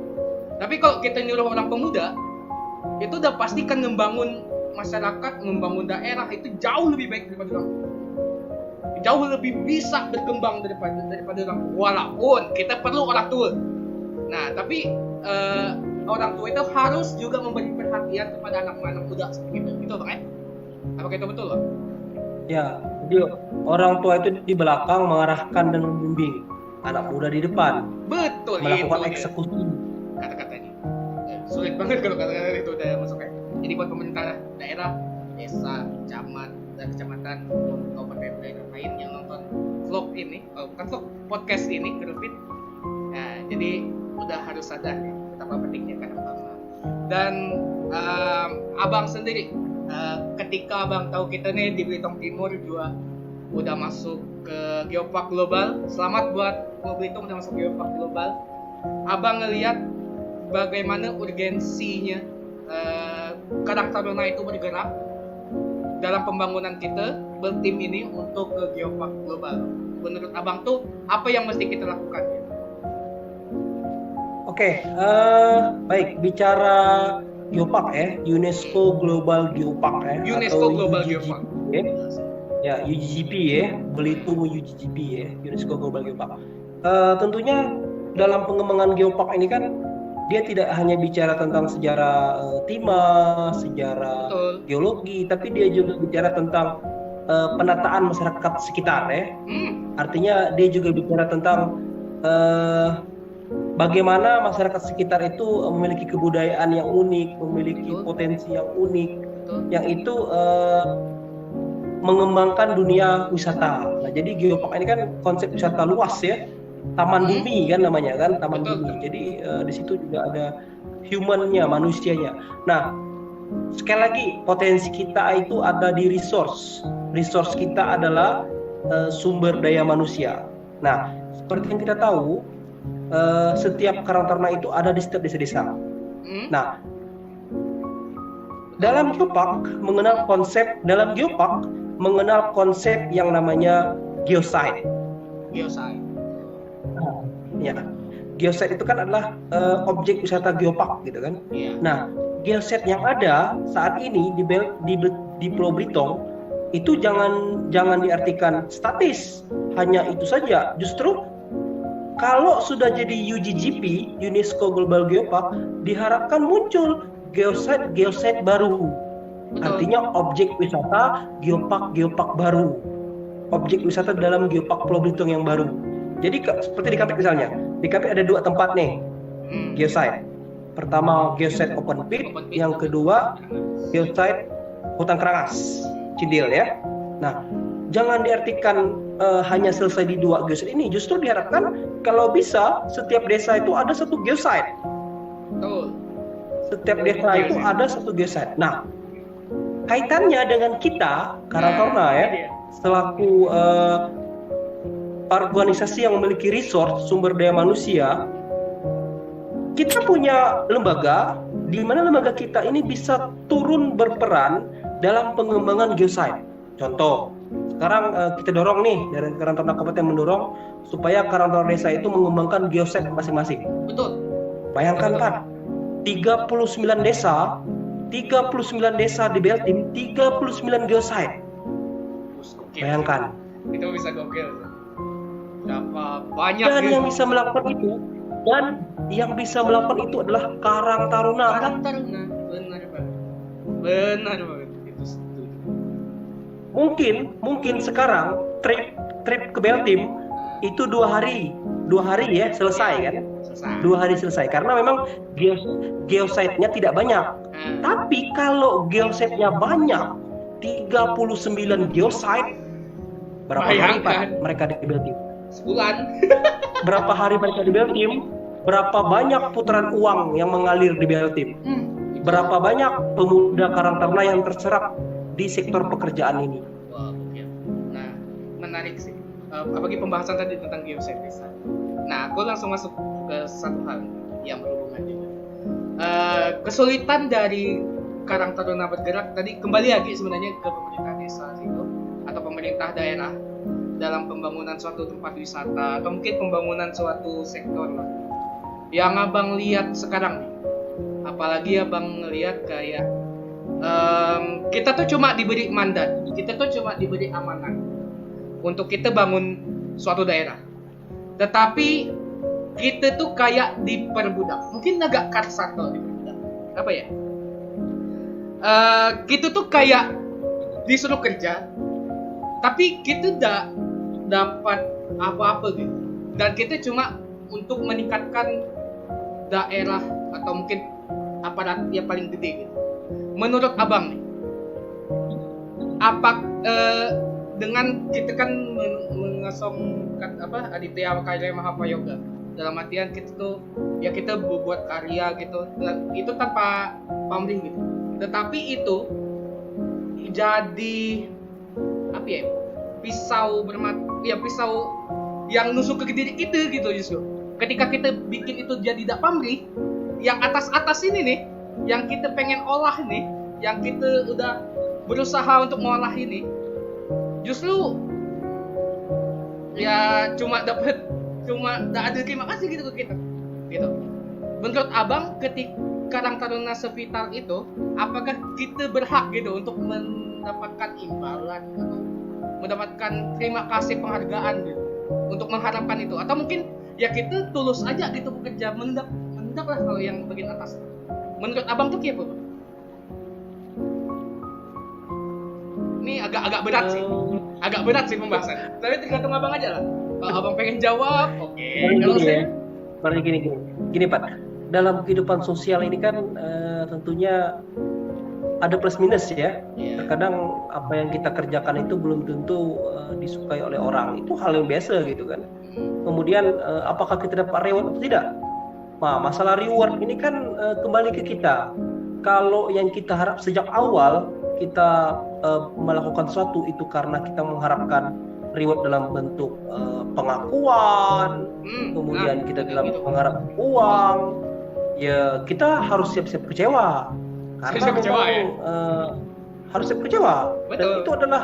Tapi kalau kita nyuruh orang pemuda, itu udah pastikan membangun masyarakat, membangun daerah itu jauh lebih baik daripada orang tua. Jauh lebih bisa berkembang daripada orang tua. Walaupun kita perlu orang tua. Nah, tapi orang tua itu harus juga memberi perhatian kepada anak-anak muda seperti itu. Gitu Bang ya? Apakah itu betul Bang? Ya, jadi orang tua itu di belakang mengarahkan dan membimbing, anak muda di depan. Betul, melakukan itu eksekusi. Kata-katanya. Sulit banget kalau kata-kata itu udah masuk ya. Jadi buat pemerintah daerah, desa, camat, dan kecamatan, kabupaten daerah lain yang nonton vlog ini, bukan vlog, podcast ini, Gerupit. Nah, jadi udah harus sadar ya betapa pentingnya Karang Taruna. Dan abang sendiri, ketika abang tahu kita nih di Belitung Timur juga udah masuk ke Geopark Global, selamat buat Belitung udah masuk Geopark Global. Abang ngelihat bagaimana urgensinya Karang Taruna itu bergerak dalam pembangunan kita bertim ini untuk ke Geopark Global. Menurut abang tuh apa yang mesti kita lakukan? Oke, baik, bicara Geopark UNESCO Global Geopark UNESCO atau Global UGGP, Geopark. Ya, UGGP Belitung UGGP UNESCO Global Geopark. Tentunya dalam pengembangan geopark ini kan dia tidak hanya bicara tentang sejarah timah, sejarah geologi, tapi dia juga bicara tentang penataan masyarakat sekitar Artinya dia juga bicara tentang bagaimana masyarakat sekitar itu memiliki kebudayaan yang unik, memiliki potensi yang unik, yang itu mengembangkan dunia wisata. Nah, jadi geopark ini kan konsep wisata luas ya, taman bumi kan namanya kan, taman bumi. Jadi di situ juga ada humannya, manusianya. Nah, sekali lagi potensi kita itu ada di resource. Resource kita adalah sumber daya manusia. Nah, seperti yang kita tahu, setiap Karang Taruna itu ada di setiap desa-desa. Nah, dalam geopark mengenal konsep yang namanya geosite. Ya, geosite itu kan adalah objek wisata geopark gitu kan. Nah, geosite yang ada saat ini di Pulau Belitung itu jangan diartikan statis, hanya itu saja. Justru kalau sudah jadi UGGP, UNESCO Global Geopark, diharapkan muncul geosite baru. Artinya objek wisata geopark baru. Objek wisata dalam geopark Pulau Belitung yang baru. Jadi seperti di Kapit misalnya. Di Kapit ada 2 tempat nih geosite. Pertama geosite open pit, yang kedua geosite hutan Karangas, Cidil ya. Nah, jangan diartikan hanya selesai di 2 geosite ini. Justru diharapkan kalau bisa setiap desa itu ada 1 geosite. Setiap desa itu ada 1 geosite. Nah, kaitannya dengan kita Karang Taruna ya, selaku organisasi yang memiliki resource sumber daya manusia, kita punya lembaga di mana lembaga kita ini bisa turun berperan dalam pengembangan geosite. Contoh, sekarang kita dorong nih dari Karang Taruna Kabupaten mendorong supaya Karang Taruna desa itu mengembangkan geosite masing-masing. Betul. Bayangkan Pak, 39 desa di Beltim, 39 geosite. Bayangkan. Itu bisa gokil. Berapa banyak dan yang bisa melakukan itu adalah Karang Taruna. Karang Taruna, benar banget. Itu setuju. Mungkin sekarang trip ke Beltim itu 2 hari ya selesai kan? 2 hari selesai karena memang geosite-nya tidak banyak. Tapi kalau geosite-nya banyak, 39 geosite, berapa hari Pak mereka di Beltim? Sebulan. Berapa hari mereka di Beltim? Berapa banyak putaran uang yang mengalir di Beltim? Berapa banyak pemuda Karang Taruna yang terserap di sektor pekerjaan ini? Nah, menarik sih. Apalagi pembahasan tadi tentang geosite desa. Nah, aku langsung masuk ke satu hal yang berhubungan juga. Kesulitan dari Karang Taruna bergerak tadi kembali lagi sebenarnya ke pemerintah desa itu atau pemerintah daerah dalam pembangunan suatu tempat wisata atau mungkin pembangunan suatu sektor lah. Yang abang lihat sekarang nih, apalagi abang ngelihat kayak kita tuh cuma diberi mandat, kita tuh cuma diberi amanah untuk kita bangun suatu daerah, tetapi kita tuh kayak diperbudak, mungkin agak kasar kalau diperbudak, apa ya? Kita tuh kayak disuruh kerja, tapi kita tidak dapat apa-apa gitu, dan kita cuma untuk meningkatkan daerah atau mungkin aparat yang paling gede gitu. Menurut abang nih, apa dengan kita kan mengesongkan Aditya Karya Mahaprayoga dalam artian kita tuh ya kita buat karya gitu, dan itu tanpa pamrih gitu, tetapi itu jadi apa ya, pisau yang nusuk ke diri kita gitu. Justru ketika kita bikin itu jadi tidak pamrih, yang atas ini nih, yang kita pengen olah nih, yang kita udah berusaha untuk mengolah ini, justru ya cuma tak ada terima kasih gitu ke kita gitu. Menurut abang, ketika Karang Taruna Sevital itu, apakah kita berhak gitu untuk mendapatkan imbalan atau mendapatkan terima kasih, penghargaan gitu, untuk mengharapkan itu, atau mungkin ya kita tulus aja gitu bekerja, mendak lah kalau yang bagian atas. Menurut abang tuh kayak apa? Ini agak berat sih pembahasan, tapi tergantung abang aja lah. Kalau abang pengen jawab, oke. Kalau saya gini Pak, dalam kehidupan sosial ini kan tentunya ada plus minus ya. Terkadang apa yang kita kerjakan itu belum tentu disukai oleh orang, itu hal yang biasa gitu kan. Kemudian apakah kita dapat reward atau tidak? Nah, masalah reward ini kan kembali ke kita. Kalau yang kita harap sejak awal kita melakukan sesuatu itu karena kita mengharapkan reward dalam bentuk pengakuan, kemudian kita dalam mengharap uang, ya kita harus siap-siap kecewa. Karena memang harus siap kecewa. Dan itu adalah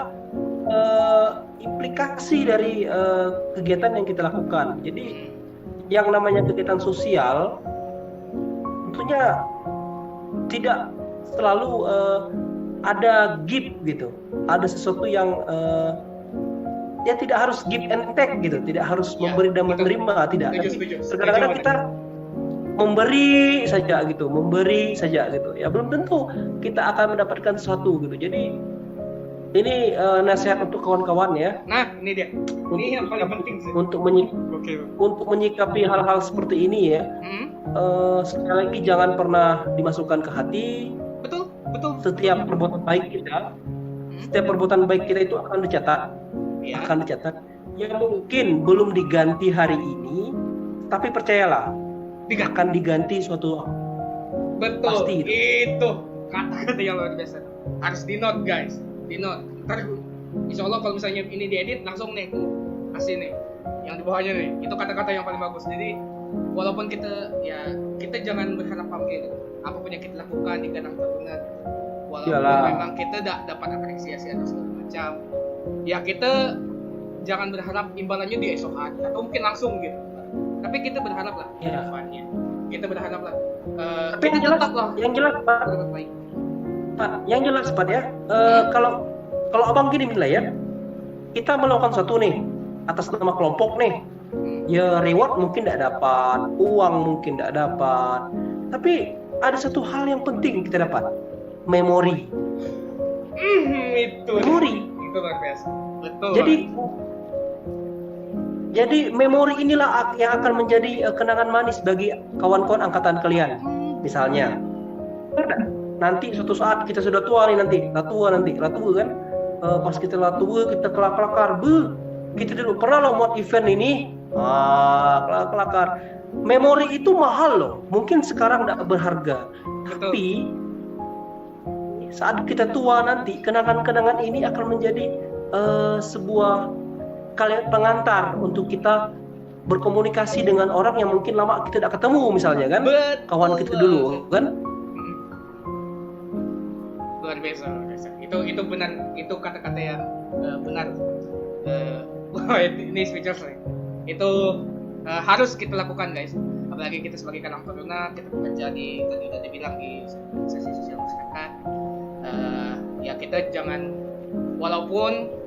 implikasi dari kegiatan yang kita lakukan. Jadi yang namanya kegiatan sosial tentunya tidak selalu ada give gitu. Ada sesuatu yang ya tidak harus give and take gitu, tidak harus memberi dan menerima, tidak. Kadang-kadang kita memberi saja gitu, ya belum tentu kita akan mendapatkan sesuatu gitu. Jadi ini nasihat untuk kawan-kawan ya. Nah, ini dia. Ini yang paling penting sih. Untuk menyikapi hal-hal seperti ini ya. Sekali lagi jangan pernah dimasukkan ke hati. Betul. Setiap perbuatan baik kita itu akan dicatat. Ya mungkin belum diganti hari ini, tapi percayalah akan diganti suatu waktu. Betul. Pasti itu kata-kata yang luar biasa. Harus di note guys, ntar insya Allah kalau misalnya ini diedit langsung nih kasih nih yang di bawahnya nih, itu kata-kata yang paling bagus. Jadi walaupun kita jangan berharap pamrih, apapun yang kita lakukan di Karang Taruna, walaupun memang kita dapat apresiasi atau segala macam, ya kita jangan berharap imbalannya di esok hari atau mungkin langsung gitu, tapi kita berharap lah depannya, kita berharap lah tapi yang jelas Pak ya, kalau abang gini nilai ya, kita melakukan sesuatu nih atas nama kelompok nih, ya reward mungkin tidak dapat, uang mungkin tidak dapat, tapi ada satu hal yang penting kita dapat, memori. Itu luar biasa. Betul. Jadi memori inilah yang akan menjadi kenangan manis bagi kawan-kawan angkatan kalian. Misalnya, nanti suatu saat kita sudah tua nih, nanti tua kan, pas kita tua kita kelakar, kita dulu pernah loh buat event ini, kelakar. Memori itu mahal loh, mungkin sekarang tidak berharga, tapi saat kita tua nanti kenangan-kenangan ini akan menjadi sebuah pengantar untuk kita berkomunikasi dengan orang yang mungkin lama kita tidak ketemu, misalnya kan. Kawan kita dulu kan. Luar biasa. Itu benar, itu kata-kata yang benar. Ini speechless. Itu harus kita lakukan guys. Apalagi kita sebagai Karang Taruna, kita bekerja di, tadi udah dibilang, di sesi sosial masyarakat. Ya kita jangan, walaupun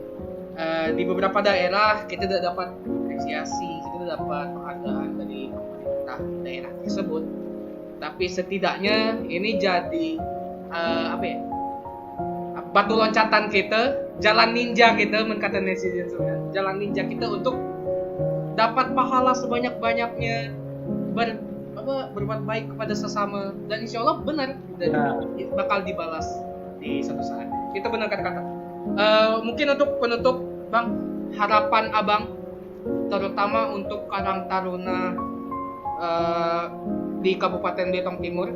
di beberapa daerah kita tidak dapat apresiasi, kita tidak dapat penghargaan dari pemerintah daerah tersebut, tapi setidaknya ini jadi batu loncatan kita, jalan ninja kita, mengkata netizen sebenarnya, jalan ninja kita untuk dapat pahala sebanyak-banyaknya, berbuat baik kepada sesama, dan insya Allah benar dan bakal dibalas di suatu saat. Kita benar kata-kata. Mungkin untuk penutup Bang, harapan Abang terutama untuk Karang Taruna eh, di Kabupaten Belitung Timur,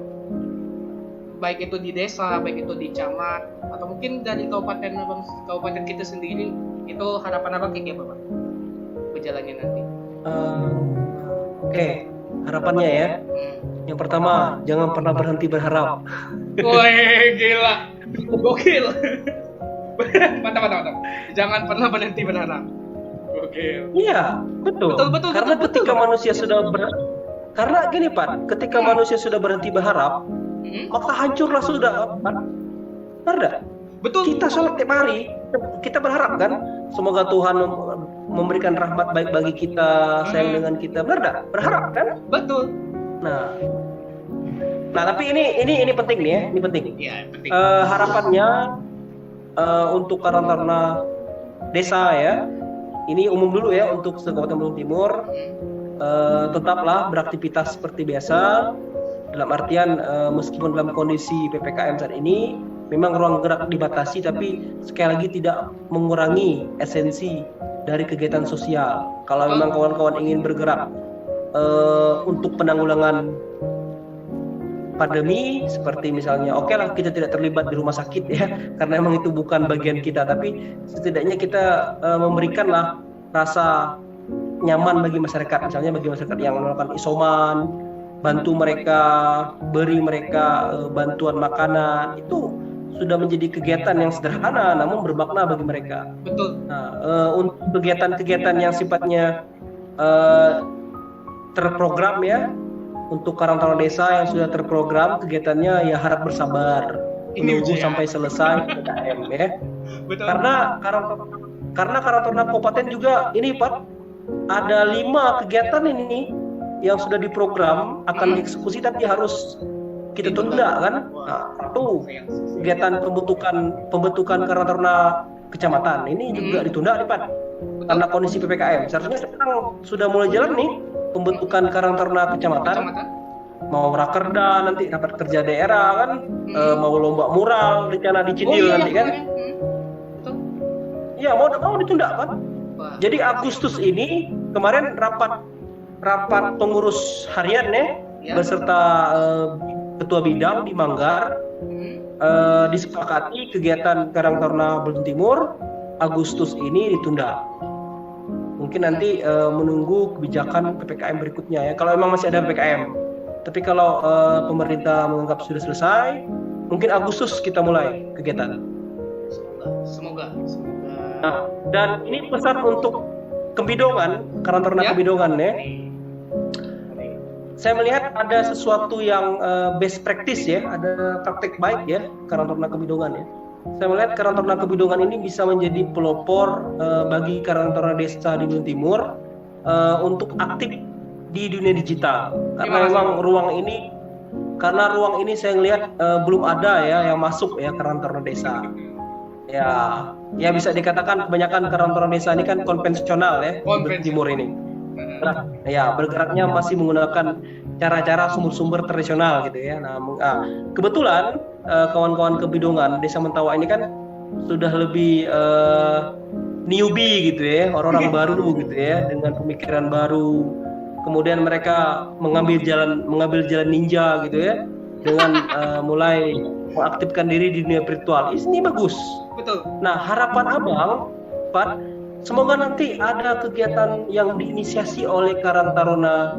baik itu di desa, baik itu di camat, atau mungkin dari kabupaten kita sendiri, itu harapan abang kayak apa, Pak? Berjalannya nanti. Oke, harapannya ya. Yang pertama, jangan pernah berhenti berharap. Woi, gila, gokil. mantap. Jangan pernah berhenti berharap. Gokil. Iya, betul. Karena ketika manusia sudah karena gini Pak, ketika manusia sudah berhenti berharap, maka hancurlah sudah. Benar. Betul. Kita sholat tiap hari, kita berharap kan, semoga Tuhan memberikan rahmat baik bagi kita, sayang dengan kita. Benar, berharap kan? Betul. Nah, tapi ini penting nih ya, ini penting. Iya, penting. Harapannya untuk Karang Taruna desa ya, ini umum dulu ya untuk Kabupaten Belitung Timur, tetaplah beraktivitas seperti biasa. Dalam artian meskipun dalam kondisi PPKM saat ini, memang ruang gerak dibatasi, tapi sekali lagi tidak mengurangi esensi dari kegiatan sosial. Kalau memang kawan-kawan ingin bergerak untuk penanggulangan pandemi, seperti misalnya oke lah kita tidak terlibat di rumah sakit ya, karena memang itu bukan bagian kita, tapi setidaknya kita memberikanlah rasa nyaman bagi masyarakat, misalnya bagi masyarakat yang melakukan isoman, bantu mereka, beri mereka bantuan makanan, itu sudah menjadi kegiatan yang sederhana namun bermakna bagi mereka. Betul. Nah, untuk kegiatan-kegiatan yang sifatnya terprogram ya, untuk Karang Taruna desa yang sudah terprogram kegiatannya, ya harap bersabar menunggu sampai selesai PPKM ya. Betul. Karena Karang Taruna Kabupaten juga ini Pak, ada 5 kegiatan ini yang sudah diprogram akan dieksekusi tapi harus kita tunda kan. Nah, satu kegiatan pembentukan Karang Taruna kecamatan ini juga ditunda nih Pak, karena kondisi PPKM. Seharusnya sekarang sudah mulai jalan nih pembentukan Karang Taruna kecamatan. Mau rakerda nanti, rapat kerja daerah kan, mau lomba mural rencana di Cidil nanti kan. Iya, mau ditunda kan. Jadi Agustus ini kemarin rapat pengurus harian ya, beserta ketua bidang di Manggar, disepakati kegiatan Karang Taruna Belitung Timur Agustus ini ditunda. Mungkin nanti menunggu kebijakan PPKM berikutnya ya, kalau memang masih ada PPKM. Tapi kalau pemerintah menganggap sudah selesai, mungkin Agustus kita mulai kegiatan. Semoga. Nah, dan ini pesan untuk Kebidongan, Karang Taruna Kebidongan ya. Saya melihat ada sesuatu yang best practice ya, ada praktek baik ya Karang Taruna Kebidongan ya. Saya melihat Karang Taruna Kebidongan ini bisa menjadi pelopor bagi Karang Taruna desa di Belitung Timur untuk aktif di dunia digital. Karena memang ruang ini saya melihat belum ada ya yang masuk ya Karang Taruna desa. Ya bisa dikatakan kebanyakan Karang Taruna desa ini kan konvensional ya, di Timur ini. Nah, ya bergeraknya masih menggunakan cara-cara sumber-sumber tradisional gitu ya. Nah, kebetulan kawan-kawan Kebidongan Desa Mentawa ini kan sudah lebih newbie gitu ya, orang-orang baru gitu ya, dengan pemikiran baru. Kemudian mereka mengambil jalan ninja gitu ya, dengan mulai mengaktifkan diri di dunia virtual. Ini bagus. Betul. Nah, harapan Abang, Pak, semoga nanti ada kegiatan yang diinisiasi oleh Karang Taruna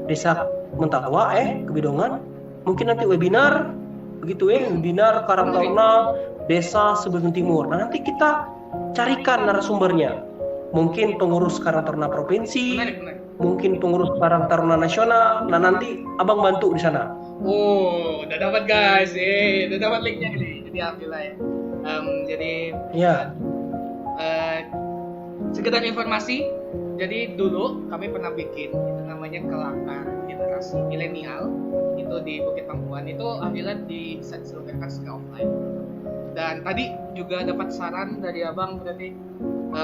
Desa Mentawa Kebidongan. Mungkin nanti webinar begitu ya, webinar Karang Taruna Desa Belitung Timur. Nah, nanti kita carikan narasumbernya. Mungkin pengurus Karang Taruna provinsi, mungkin pengurus Karang Taruna nasional. Nah, nanti Abang bantu di sana. Oh, udah dapat guys. Udah dapat linknya nih. Jadi ambil lah ya. Jadi sekedar informasi, jadi dulu kami pernah bikin itu namanya Kelakar Generasi Milenial, itu di Bukit Pangkuan, itu akhirnya bisa diselenggarakan secara offline. Dan tadi juga dapat saran dari Abang berarti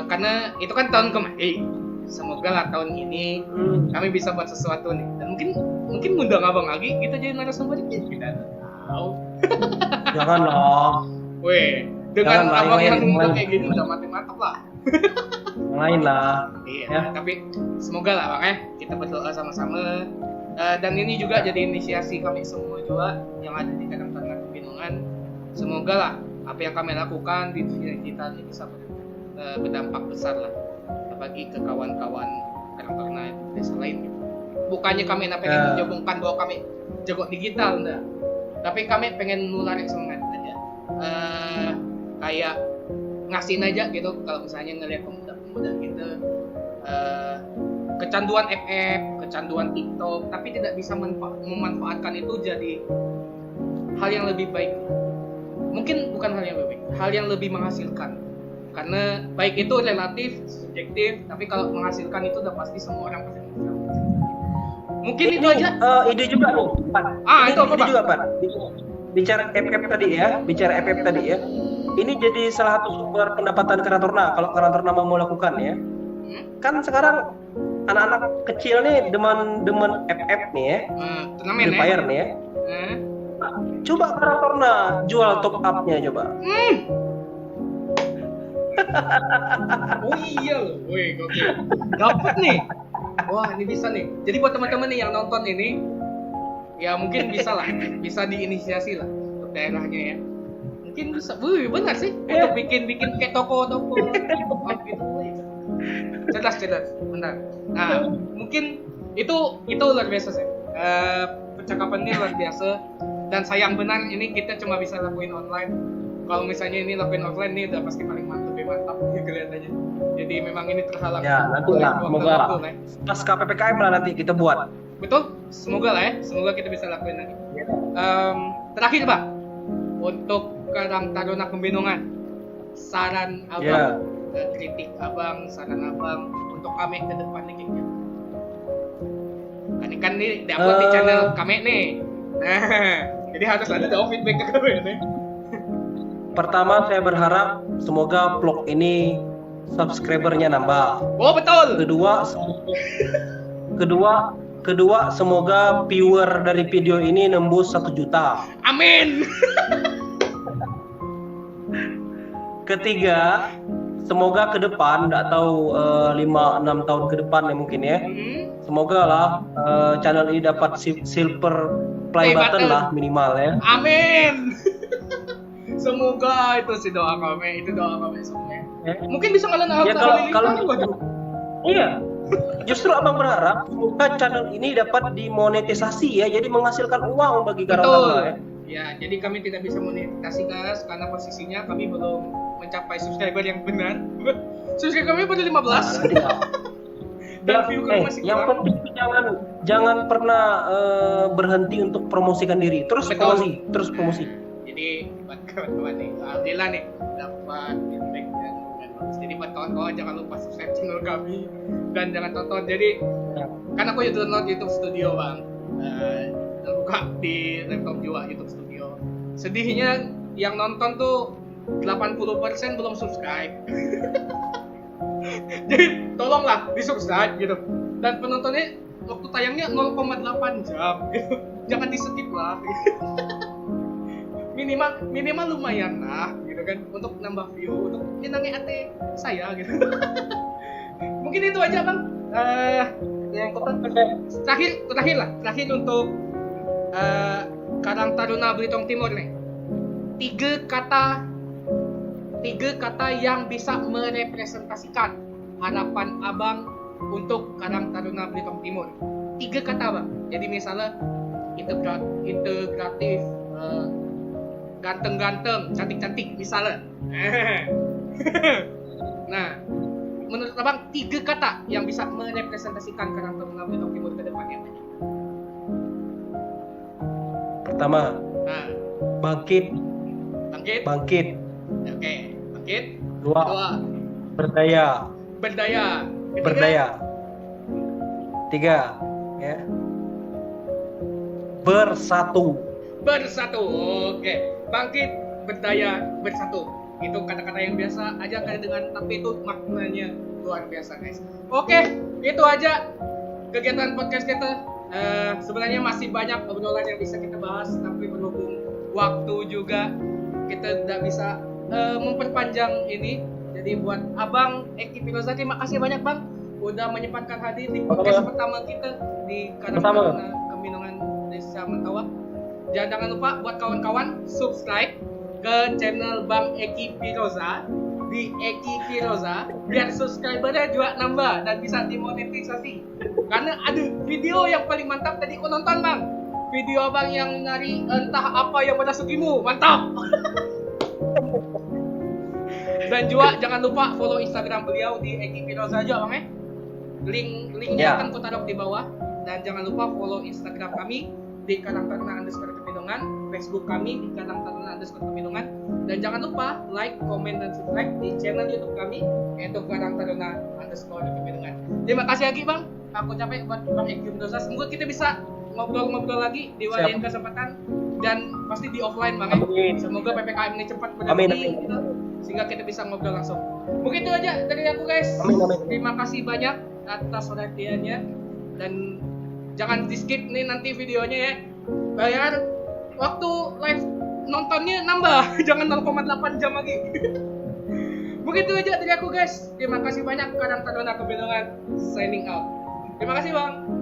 karena itu kan tahun kemarin, semoga lah tahun ini kami bisa buat sesuatu nih, dan mungkin ngundang Abang lagi kita jadi narasumbernya, kita tahu. Janganlah. Weh, dengan Abang yang ngundang kayak gini udah mati-mantap lah. Lain lah. Iya, ya. Tapi semoga lah Bang kita berdoa sama-sama Dan ini juga jadi inisiasi kami semua juga yang ada di Karang Taruna Kebinungan. Semoga lah apa yang kami lakukan di dunia digital ini bisa berdampak besar lah bagi ke kawan-kawan Karang Taruna desa lain gitu. Bukannya kami pengen menjobongkan bahwa kami jago digital, enggak. Tapi kami pengen nularin semangat aja. Kayak ngasihin aja gitu kalau misalnya ngelihat pemuda-pemuda gitu kecanduan FF, kecanduan TikTok, tapi tidak bisa memanfaatkan itu jadi hal yang lebih baik. Mungkin bukan hal yang lebih baik, hal yang lebih menghasilkan. Karena baik itu relatif, subjektif, tapi kalau menghasilkan itu udah pasti semua orang pasti menghasilkan. Mungkin itu aja. Ide juga nih, Pak. Itu apa, Pak? Juga, Pak. Bicara FF tadi ya. Ini jadi salah satu sumber pendapatan Karang Taruna kalau Karang Taruna mau melakukan ya. Kan sekarang anak-anak kecil nih demen FF nih ya. Turnamen ya. Nih ya. Coba Karang Taruna jual top up-nya coba. Oh iya loh, woi gokil. Dapat nih. Wah, ini bisa nih. Jadi buat teman-teman nih yang nonton ini, ya mungkin bisa lah, bisa diinisiasi lah untuk daerahnya ya. Mungkin bisa, benar sih, untuk bikin kayak toko-toko gitu. Cerdas, benar. Nah, mungkin itu luar biasa sih. Percakapannya luar biasa dan sayang benar ini kita cuma bisa lakuin online. Kalau misalnya ini lakuin offline nih udah pasti paling lebih mantap ya kelihatannya. Jadi memang ini terhalang. Ya, nanti lah, semoga pas PPKM lah nanti kita buat. Betul, semoga lah ya, semoga kita bisa lakuin lagi. Terakhir Pak, untuk Karang Taruna Kebinungan, saran abang, kritik abang, saran abang untuk kami ke depan nih kayaknya. Kan ini diupload di channel kami nih. Nah, jadi harus ada feedback ke kami nih. Pertama saya berharap semoga vlog ini subscribernya nambah. Oh betul. Kedua semoga viewer dari video ini nembus 1 juta. Amin. Ketiga, semoga ke depan, nggak tahu 5-6 tahun ke depan ya mungkin ya. Semoga lah channel ini dapat silver play button lah minimal ya. Amin. Semoga itu sih doa kami semuanya. Mungkin bisa ngalahin Iya. Justru abang berharap semoga channel ini dapat dimonetisasi ya, jadi menghasilkan uang bagi Karang Taruna ya. Ya, jadi kami tidak bisa monetisasi guys karena posisinya kami belum mencapai subscriber yang benar. Subscriber kami baru 15. Dan view kami masih yang kurang. penting jangan pernah berhenti untuk promosikan diri. Terus promosi. Jadi buat kawan-kawan nih, alhamdulillah nih dapat feedback yang bagus. Jadi buat kawan-kawan jangan lupa subscribe channel kami dan jangan tonton. Jadi kan aku download YouTube Studio bang, dan buka di laptop juga YouTube Studio. Sedihnya yang nonton tuh 80% belum subscribe. Jadi tolonglah di subscribe gitu. Dan penontonnya waktu tayangnya 0,8 jam gitu. Jangan di skip lah. minimal lumayan lah gitu kan untuk nambah view, untuk nyenangin hati saya gitu. Mungkin itu aja bang. Yang terakhir untuk Karang Taruna Belitung Timur nih. 3 kata yang bisa merepresentasikan harapan abang untuk Karang Taruna Belitung Timur. 3 kata bang. Jadi misalnya integratif, ganteng-ganteng, cantik-cantik misalnya. Nah, menurut abang 3 kata yang bisa merepresentasikan Karang Taruna Belitung Timur ke depannya. Pertama, bangkit. Oke, bangkit. 2, berdaya. Ketiga, 3, ya. Bersatu. Oke. Bangkit, berdaya, bersatu. Itu kata-kata yang biasa aja kayak dengan, tapi itu maknanya luar biasa guys. Oke, itu aja kegiatan podcast kita. Sebenarnya masih banyak obrolan yang bisa kita bahas, tapi berhubung waktu juga kita tidak bisa memperpanjang ini. Jadi buat abang Eki Filosa, terima kasih banyak bang udah menyempatkan hadir di podcast pertama kita di Karang Bersama. Taruna Kebinungan Desa Mentawai. Jangan lupa buat kawan-kawan subscribe ke channel Bang Eki Firoza di Eki Firoza biar subscribernya juga nambah dan bisa dimonetisasi. Karena ada video yang paling mantap tadi aku nonton Bang. Video Abang yang nyari entah apa yang pada sugimu, mantap. Dan juga jangan lupa follow Instagram beliau di Eki Firoza aja Bang linknya akan ku taruh di bawah. Dan jangan lupa follow Instagram kami di Karang Taruna _Kebinungan, Facebook kami di Karang Taruna _Kebinungan, dan jangan lupa like, comment, dan subscribe di channel YouTube kami yaitu Karang Taruna _Kebinungan. Terima kasih lagi Bang, aku capek buat Bang Eki Firoza. Semoga kita bisa ngobrol-ngobrol lagi di lain kesempatan dan pasti di offline Bang. Semoga PPKM ini cepat berhenti gitu, sehingga kita bisa ngobrol langsung. Mungkin itu aja dari aku guys. Terima kasih banyak atas perhatiannya dan jangan di skip nih nanti videonya ya. Bayar waktu live nontonnya nambah. Jangan 0,8 jam lagi. Mungkin itu aja dari aku guys. Terima kasih banyak. Karang Taruna Kebinungan signing out. Terima kasih Bang.